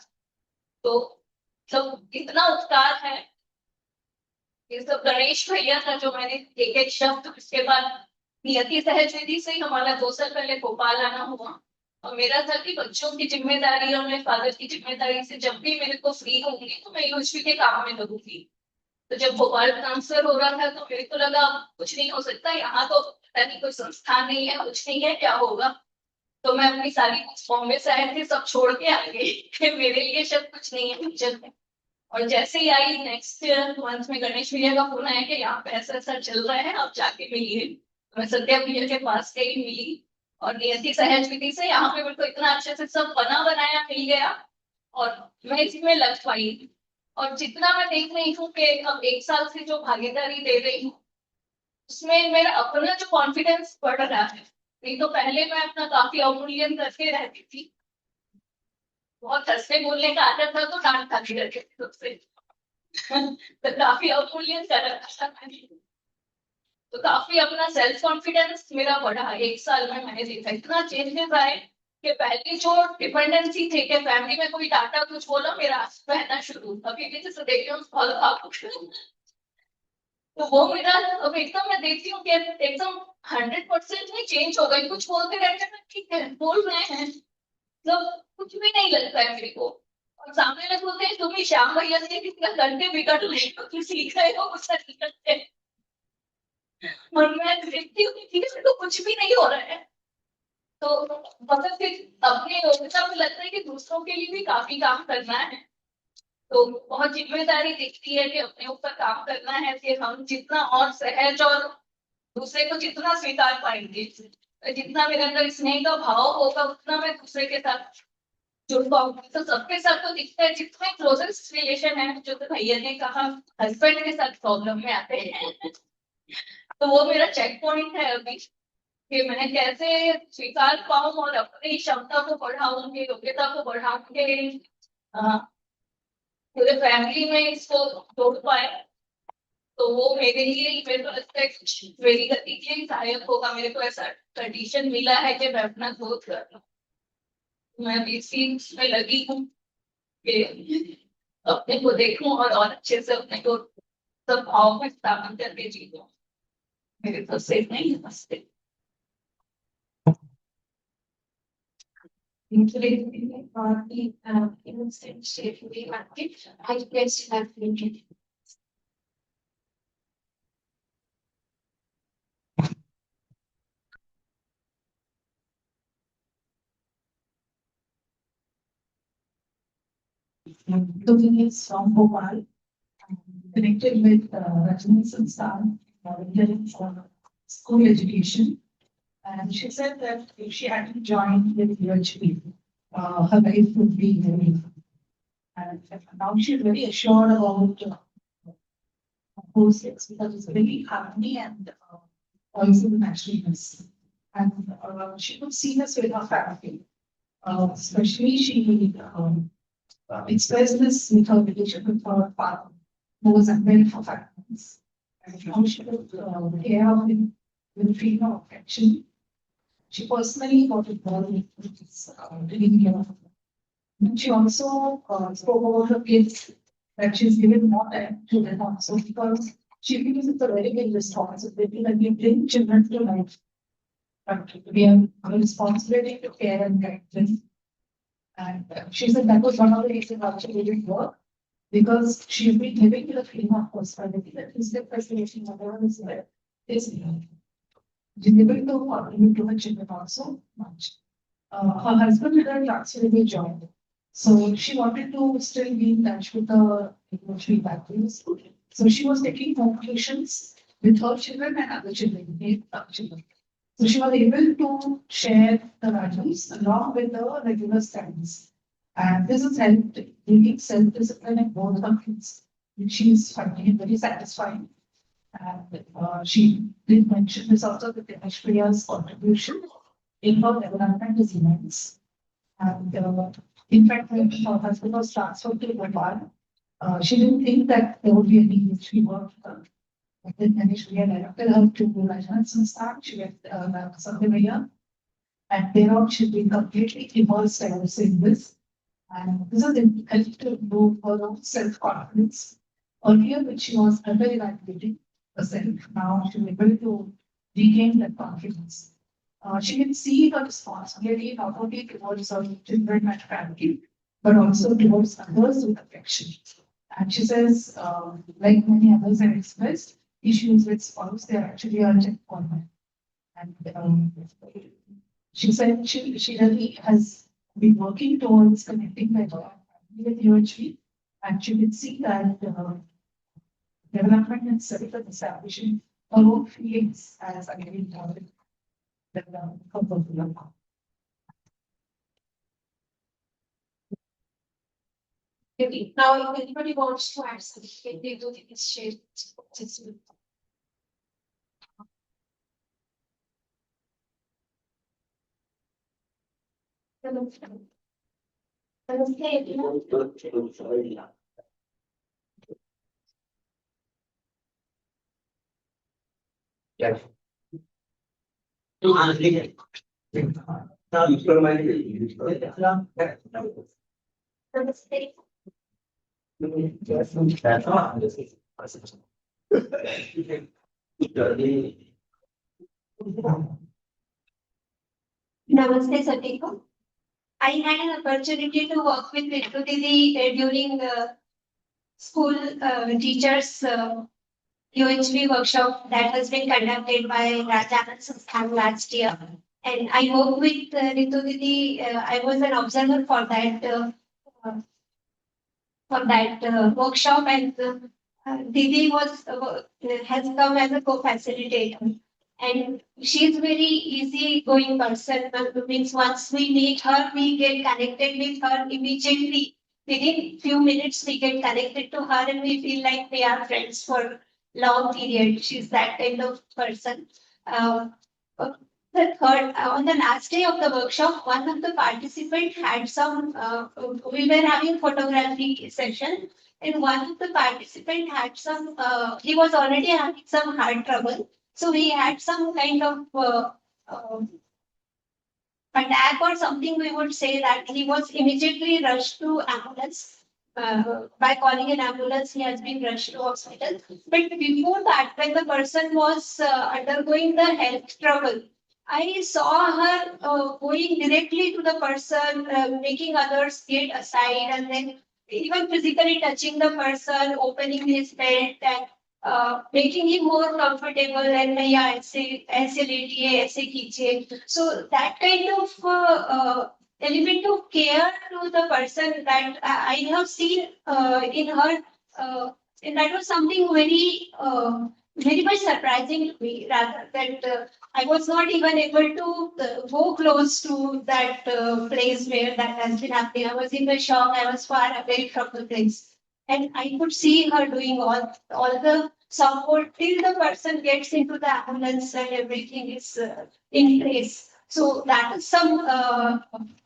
तो सब इतना उपकार है। ये सब गणेश भैया का जो मैंने एक एक शब्द, उसके बाद नियति सहज विधि से ही हमारा 2 साल पहले भोपाल आना हुआ, और मेरा था कि बच्चों की जिम्मेदारी और मेरे फादर की जिम्मेदारी से जब भी मेरे को फ्री होंगी तो मैं यूएचपी के काम में लगूंगी। तो जब भोपाल ट्रांसफर हो रहा था तो मेरे को लगा कुछ नहीं हो सकता यहाँ, तो पता नहीं कोई संस्थान नहीं है, कुछ नहीं है, क्या होगा। तो मैं अपनी सारी बॉम्बे से आए थे सब छोड़ के आ गई कि मेरे लिए शायद कुछ नहीं है फ्यूचर में। और जैसे ही आई नेक्स्ट मंथ में गणेश भैया का फोन आया कि यहाँ पे ऐसा ऐसा चल रहा है, आप जाके मिलिए। तो मैं सत्या भैया के पास गई, मिली, और नियति सहज विधि से यहाँ पे मेरे को इतना अच्छे से सब बना बनाया मिल गया और मैं इसमें लग पाई। और जितना मैं देख रही हूँ कि अब 1 साल से जो भागीदारी दे रही हूँ उसमें मेरा अपना जो कॉन्फिडेंस बढ़ रहा है। नहीं तो पहले मैं अपना काफी अवमूल्यन करके रहती थी, बहुत हंसने बोलने का आदत था तो डांट खाती रहती थी सबसे तो काफी अवमूल्यन कर रखा था मैंने। तो काफी अपना सेल्फ कॉन्फिडेंस मेरा बढ़ा 1 साल में। मैंने देखा इतना चेंजेस आए कि पहले जो डिपेंडेंसी थे कि फैमिली में कोई डाटा कुछ बोला मेरा आंसू बहना शुरू, अभी भी जैसे देख रही हूँ तो वो मेरा अब एकदम मैं देखती हूँ कि एकदम 100% में चेंज हो गई। कुछ बोलते रहते हैं ठीक है बोल रहे हैं, मतलब कुछ भी नहीं लगता है मेरे को। और सामने लोग बोलते हैं तुम ही श्याम भैया से कितना करके बिगड़ रहे हो, तुम सीख रहे हो गुस्सा नहीं करते। और मैं देखती हूँ कि ठीक है तो कुछ भी नहीं हो रहा है। तो मतलब फिर अपने योग्यता में लगता है कि दूसरों के लिए भी काफी काम करना है। तो बहुत जिम्मेदारी दिखती है कि अपने ऊपर काम करना है कि हम जितना और सहज और दूसरे को जितना स्वीकार पाएंगे, जितना मेरे अंदर स्नेह का भाव होगा उतना मैं दूसरे के साथ जुड़ पाऊंगी। तो सबके साथ तो दिखता है, जितने क्लोजेस्ट रिलेशन है जो तो भैया ने कहा हस्बैंड के साथ प्रॉब्लम में आते हैं तो वो मेरा चेक पॉइंट है अभी कि मैं कैसे स्वीकार पाऊं और अपनी क्षमता को बढ़ाऊंगी, योग्यता को बढ़ाऊंगी, पूरे फैमिली में इसको जोड़ पाए। तो वो मेरे लिए ही, मेरे को लगता है कुछ मेरी गति के लिए सहायक होगा। मेरे को ऐसा कंडीशन मिला है कि मैं अपना ग्रोथ कर लूं। मैं भी इसी में लगी हूँ कि अपने को देखूं और अच्छे से अपने को सब भाव में स्थापन करके जीऊं। मेरे तो सिर्फ नहीं नमस्ते। Looking is from Bhopal, connected with Rajni Sansthan, volunteering for school education. And she said that if she hadn't joined with UHP, her life would be very different. And now she's very assured about courses because it's very harmony and also the naturalness. And she could see this with her family. Especially she expressed this with her relationship with her father, who was unwell for 5 months. And how she could care of him with freedom of action. She personally got involved with this taking care of him. And she also spoke about her kids, that she's given more time to them also because she feels it's a very big responsibility that we bring children to life. But we have a responsibility to care and guide them. And she said that was one of the reasons why she didn't work, because she's been living with a feeling of prosperity that is the frustration, whatever is there, is she's able to contribute to her children also much. Her husband didn't actually join. So she wanted to still be in touch with the emotional backgrounds. So she was taking home tuitions with her children and other children, 8 children. So she was able to share the values along with the regular studies. And this has helped building self-discipline in both her kids, which she is finding it very satisfying. And she did mention this also that Dinesh Priya's contribution in her development is immense. And in fact, when her husband was transferred to Bhopal, she didn't think that there would be any history work. But then Dinesh Priya directed her to Rajanath Sansthan. She went Sandhya, and thereon she's been completely immersed, I would say, in this. And this has helped to improve her own self-confidence. Earlier, when she was under-evaluating herself, now she's able to regain that confidence. She can see her responsibility not only towards her children and family, but also towards others with affection. And she says, like many others have expressed, issues with spouse, they are actually urgent for her. And she said she really has been working towards connecting with UHV, and she can see that development itself is establishing her own feelings as a living target. Okay, now if anybody wants to add something, they do this share. Yeah. Namaste. Namaste, Satiko. I had an opportunity to work with Ritu Didi during the school teachers UHV workshop that has been conducted by Rajanand Sansthan last year. And I worked with Ritu Didi. I was an observer for that workshop, and Didi has come as a co-facilitator. And she's very easy going person. Means once we meet her, we get connected with her immediately. Within few minutes, we get connected to her, and we feel like we are friends for long period. She's that kind of person. On the last day of the workshop, one of the participants had some. We were having photography session, and one of the participants had some. He was already having some heart trouble. So he had some kind of attack or something, we would say that he was immediately rushed to ambulance. By calling an ambulance, he has been rushed to hospital. But before that, when the person was undergoing the health trouble, I saw her going directly to the person, making others get aside, and then even physically touching the person, opening his belt, and making him more comfortable, and yeah, ऐसे लेटिए, ऐसे कीजिए. So that kind of element of care to the person that I have seen in her, and that was something very much surprising to me. Rather that I was not even able to go close to that place where that has been happening. I was in the shock. I was far away from the place, and I could see her doing all the support till the person gets into the ambulance and everything is in place. So that is some,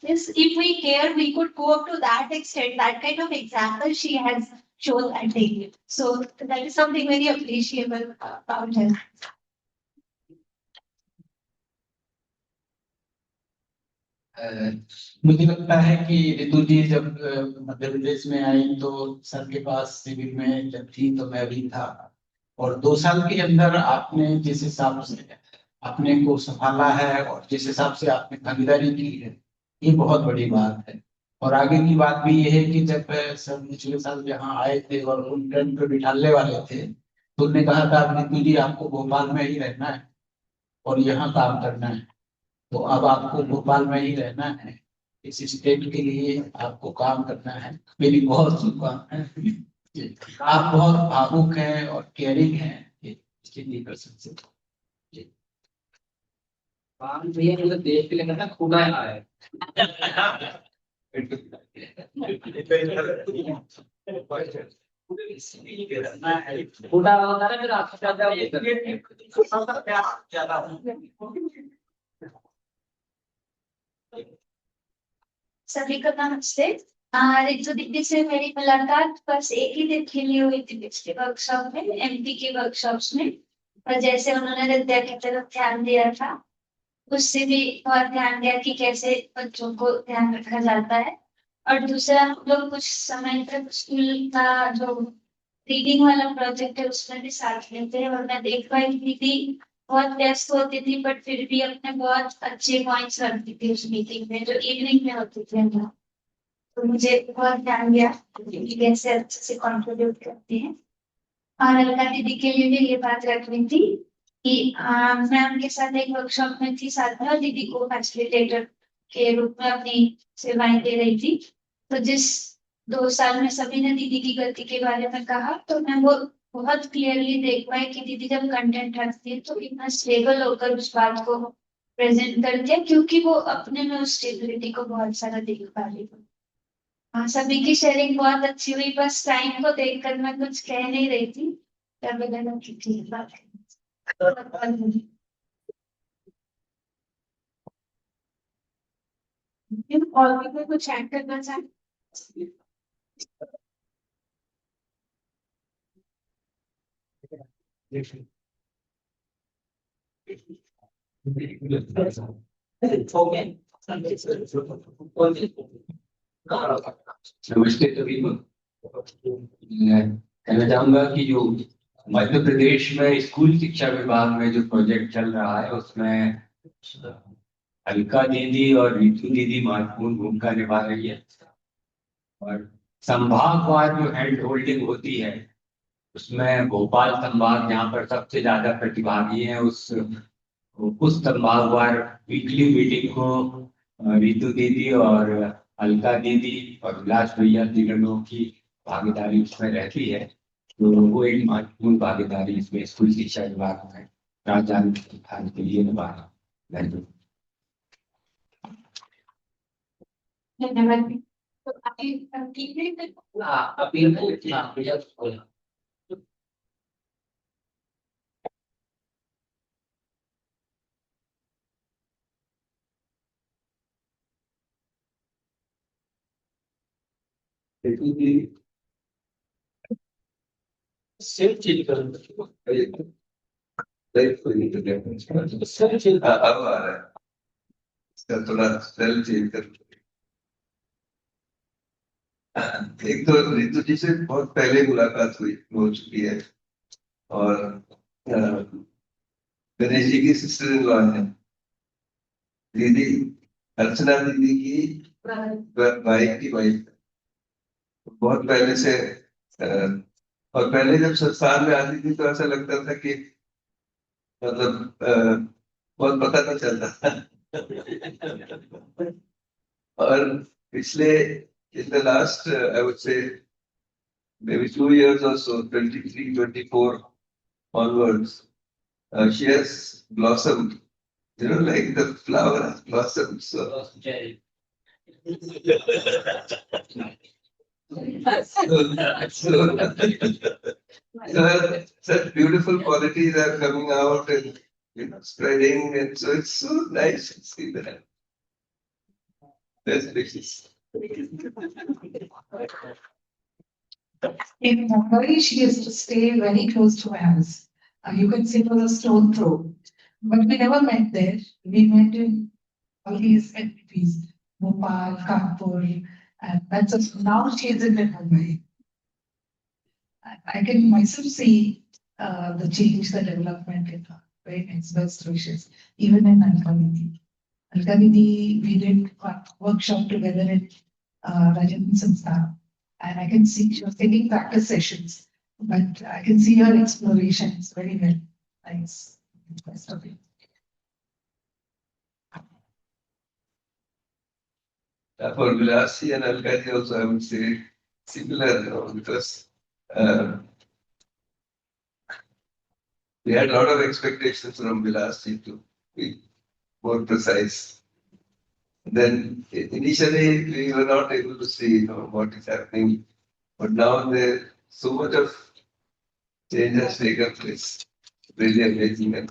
yes, if we care, we could go up to that extent. That kind of example she has shown that day. So that is something very appreciable about her. मुझे लगता है कि रितु जी जब मध्य प्रदेश में आई तो sir के पास शिविर में जब थी तो मैं भी था, और 2 साल के अंदर आपने जिस हिसाब से अपने को संभाला है और जिस हिसाब से आपने भागीदारी की है, ये बहुत बड़ी बात है। और आगे की बात भी ये है कि जब सर पिछले साल यहाँ आए थे और उन ट्रेन पे बिठाने वाले थे तो उन्होंने कहा था रितु जी आपको भोपाल में ही रहना है और यहाँ काम करना है, तो अब आपको भोपाल में ही रहना है, इस स्टेट के लिए आपको काम करना है। मेरी बहुत शुभकामनाएं। आप बहुत भावुक हैं और केयरिंग हैं, इसके लिए पर्सन से भैया मतलब देश के लिए ना खुदा आए। खुदा होता है फिर आपको ज्यादा सभी को नमस्ते। रितु दीदी से मेरी मुलाकात बस एक ही दिन के लिए हुई थी पिछले वर्कशॉप में, एमपी के वर्कशॉप्स में, और जैसे उन्होंने विद्या की तरफ ध्यान दिया था उससे भी बहुत ध्यान दिया कि कैसे बच्चों को ध्यान रखा जाता है। और दूसरा हम लोग कुछ समय तक स्कूल का जो रीडिंग वाला प्रोजेक्ट है उसमें भी साथ लेते हैं, और मैं देख पाई दीदी बहुत व्यस्त होती थी बट फिर भी अपने बहुत अच्छे पॉइंट्स रखती थी उस मीटिंग में जो इवनिंग में होती थी ना, तो मुझे बहुत ध्यान दिया कि कैसे अच्छे से कंट्रीब्यूट करती हैं। और अलका दीदी के लिए भी ये बात रखनी थी कि मैं उनके साथ एक वर्कशॉप में थी साथ में, और दीदी को फैसिलिटेटर के रूप में अपनी सेवाएं दे रही थी। तो जिस 2 साल में सभी ने दीदी की गलती के बारे में कहा तो मैं वो बहुत क्लियरली देख पाई कि दीदी जब कंटेंट रखती है तो इतना स्टेबल होकर उस बात को प्रेजेंट करती है, क्योंकि वो अपने में उस स्टेबिलिटी को बहुत सारा देख पा रही है। हाँ, सभी की शेयरिंग बहुत अच्छी हुई, बस टाइम को देखकर मैं कुछ कह नहीं रही थी, की बात और भी कोई कुछ ऐड करना चाहे? नमस्ते सभी को। मैं कहना चाहूंगा कि जो मध्य प्रदेश में स्कूल शिक्षा विभाग में जो प्रोजेक्ट चल रहा है उसमें अलका दीदी और रितु दीदी महत्वपूर्ण भूमिका निभा रही है, और संभागवार जो हैंड होल्डिंग होती है उसमें भोपाल संभाग जहाँ पर सबसे ज्यादा प्रतिभागी हैं उस संभागवार वीकली मीटिंग को रितु दीदी और अलका दीदी और विलास भैया तीनों की भागीदारी उसमें रहती है, तो वो एक महत्वपूर्ण भागीदारी इसमें स्कूल शिक्षा विभाग में राजधानी के लिए निभा रहा है। धन्यवाद। तो अपील भैया सेल चेंज कर थोड़ा सेल चेंज कर। एक तो रितु जी से बहुत पहले मुलाकात हो चुकी है, और गणेश जी की सिस्टर इन लॉ है दीदी, अर्चना दीदी की भाई की वाइफ, बहुत पहले से। और पहले जब संस्थान में आती थी तो ऐसा लगता था कि बहुत पता नहीं चलता था। Isle, in the last, I would say, maybe 2 years or so, 23, 24 onwards, she has blossomed, like the flower has blossomed. So, so such beautiful qualities are coming out and spreading, and so it's so nice to see that. That's delicious. In Mumbai, she used to stay very close to my house. You can say it was a stone throw. But we never met there. We met in all these entities, Bhopal, Kanpur, and now she is in Mumbai. I can myself see the change, the development in her. Very nice, best wishes. Even in Alka Nidhi. Alka Nidhi, we did a workshop together in Rajan Samsthan. And I can see she was taking practice sessions, but I can see her explorations very well. Nice. Best of it. For Vilasi and Alkaji also, I would say similar, because we had a lot of expectations from Vilasi to be more precise. Then initially we were not able to see what is happening, but now there so much of change has taken place. Really amazing. And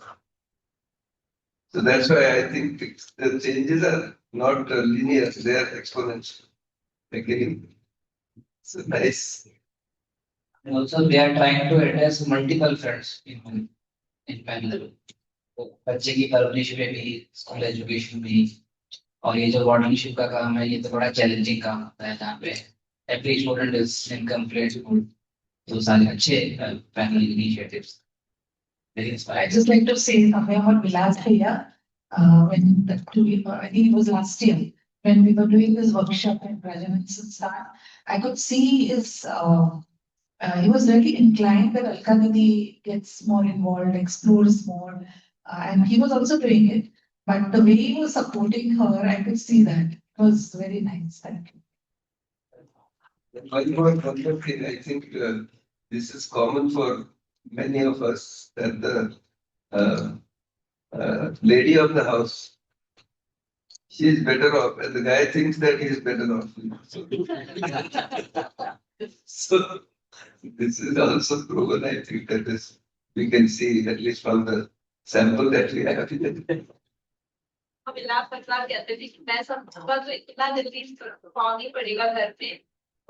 so that's why I think the changes are not linear, they are exponential. Again, so nice. And also they are trying to address multiple fronts in parallel. बच्चे की परवरिश में भी, school education भी, और ये जो वार्डनशिप का काम है, ये तो बड़ा चैलेंजिंग काम होता है जहाँ पे every student is in complete school. तो सारे अच्छे panel initiatives. I just like to say something about Vilas Bhaiya. I think it was last year when we were doing this workshop in Rajan Sansthan. I could see he was really inclined that Alka Nidhi gets more involved, explores more, and he was also doing it. But the way he was supporting her, I could see that. It was very nice. Thank you. One more thing, I think this is common for many of us, that the lady of the house, she is better off, and the guy thinks that he is better off. So this is also proven, I think, that is, we can see at least from the sample that we have. Abhilash पटवार कहते थे कि मैं सब तो इतना जल्दी पानी पड़ेगा घर पे,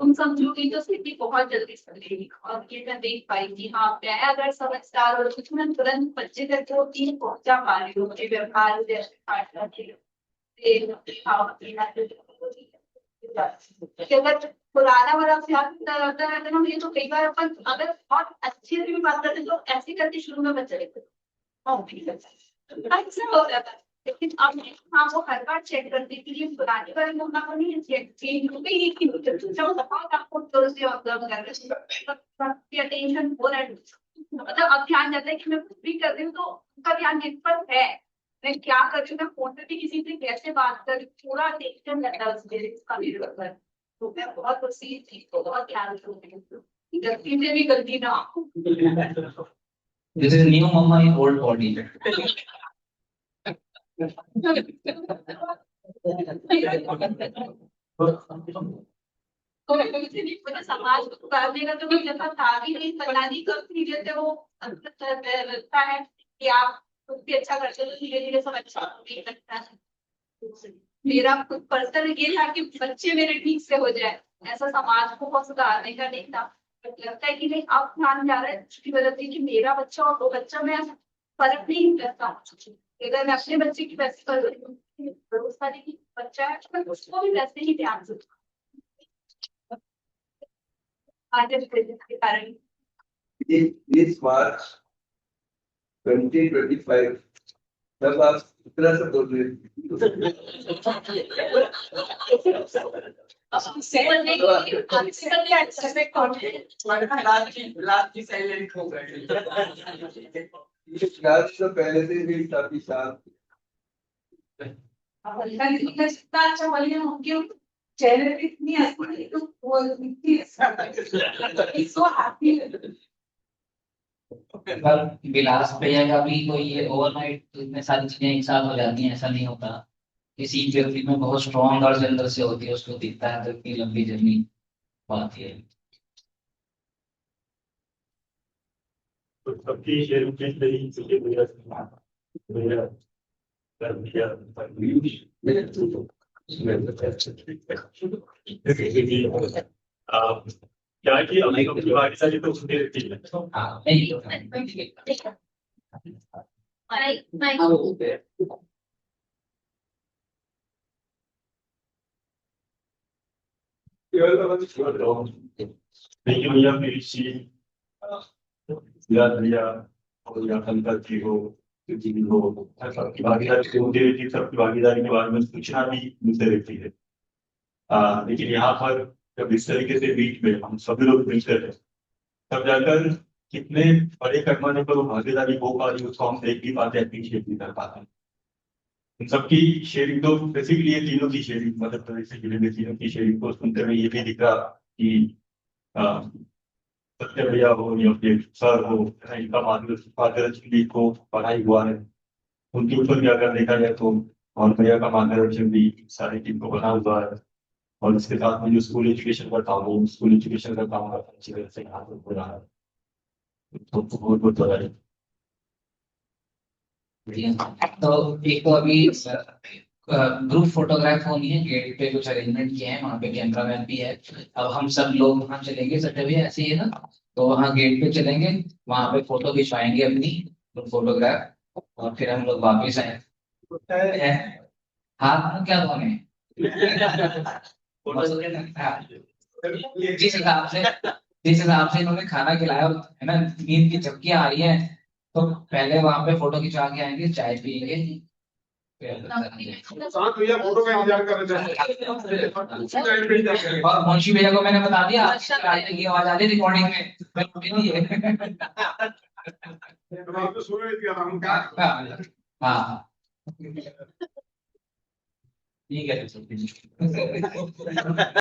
तुम समझोगी तो स्थिति बहुत जल्दी सुधरेगी. और ये मैं देख पाई कि हाँ, मैं अगर समझदार और कुछ मैं तुरंत बच्चे तक वो चीज पहुंचा पा रही हूँ. मुझे व्यवहार जैसे अगर पुराना वाला अभ्यास रहता है ना, मुझे तो कई बार अपन अगर बहुत अच्छे से भी बात करते तो ऐसे करके शुरू में बच्चे ऐसा हो जाता है. लेकिन अब हाँ, वो हर बार चेक करने के लिए पुराने वाले होना को नहीं चेंज हो गई कि आपको थोड़ी ऑब्जर्व कर रहे टेंशन हो रहा है. मतलब अब ध्यान जाता है कि मैं कुछ भी कर रही हूँ तो उनका ध्यान जिस पर है, मैं क्या कर रही हूँ, मैं फोन पे भी किसी से कैसे बात कर, पूरा टेंशन रहता है उसका निर्भर कर. तो मैं बहुत उसी चीज को बहुत ध्यान रखती हूँ, गलती से भी गलती ना हो. This is new mama in old body. समाज को करने का तो कोई जैसा था भी नहीं, पता नहीं कब धीरे से वो लगता है कि आप कुछ भी अच्छा करते हो, धीरे धीरे सब अच्छा होने लगता है. मेरा खुद पर्सनल ये था कि बच्चे मेरे ठीक से हो जाए, ऐसा समाज को बहुत सुधारने का नहीं था. लगता है कि नहीं, अब ध्यान जा रहा है उसकी वजह से कि मेरा बच्चा और वो बच्चा, मैं फर्क नहीं करता हूँ. अगर मैं अपने बच्चे की वैसे कर रही हूँ, भरोसा नहीं कि बच्चा है तो मैं उसको भी वैसे ही ध्यान से आगे के कारण. This March 2025, तब आप इतना सब बोल रहे तो पहले से भी काफी साफ. अच्छा वाली क्यों चेहरे पे इतनी हंसी तो वो इतनी सो हैप्पी। पर विलास भैया का भी कोई ये ओवरनाइट इतने सारी चीजें एक साथ हो जाती हैं ऐसा नहीं होता। किसी व्यक्ति में बहुत स्ट्रॉन्ग और अंदर से होती है, उसको दिखता है तो इतनी लंबी जर्नी आती है। तो सबकी शेयर की सही से भैया भैया कर दिया क्या कि अभी अपनी भागीदारी तो उसमें रहती है। हाँ नहीं देखिए भैया मेरी सी याद भैया और या कविता जी हो जी हो सबकी भागीदारी से होती रहती है। सबकी भागीदारी के बारे में सूचना भी मिलती रहती है। लेकिन यहाँ पर जब इस तरीके से बीच में हम सभी लोग मिलकर हैं तब जाकर कितने बड़े पैमाने पर वो भागीदारी हो पा रही है उसको हम देख भी पाते हैं, अप्रिशिएट भी कर पाते हैं। इन सबकी शेयरिंग तो बेसिकली ये तीनों की शेयरिंग मध्य प्रदेश से जुड़े हुए तीनों की शेयरिंग को सुनते हुए ये भी दिख रहा कि सत्य भैया हो या फिर सर हो, इनका मार्गदर्शन भी को पढ़ाई हुआ है। उनके ऊपर भी अगर देखा जाए तो और भैया का मार्गदर्शन भी सारी टीम को बना हुआ है। और इसके साथ में जो स्कूल एजुकेशन का काम हो, स्कूल एजुकेशन का काम अच्छी तरह से यहाँ पर हो रहा है। तो बहुत बहुत बधाई। तो एक तो अभी ग्रुप फोटोग्राफ होनी है, गेट पे कुछ अरेंजमेंट किए हैं, वहाँ पे कैमरा मैन भी है। अब हम सब लोग वहाँ चलेंगे, सटे भी ऐसे ही है ना, तो वहाँ गेट पे चलेंगे, वहाँ पे फोटो खिंचवाएंगे अपनी ग्रुप फोटोग्राफ और फिर हम लोग वापिस आए। हाथ में क्या धोने जिस हिसाब से इन्होंने खाना खिलाया है ना, नींद की झपकियां आ रही हैं, तो पहले वहां पे फोटो खिंचवा के आएंगे, चाय पियेंगे। साथ भैया फोटो का इंतजार कर रहे थे। और मुंशी भैया को मैंने बता दिया की आवाज आ रही रिकॉर्डिंग में। तो सुन रही थी हम क्या हाँ ठीक है।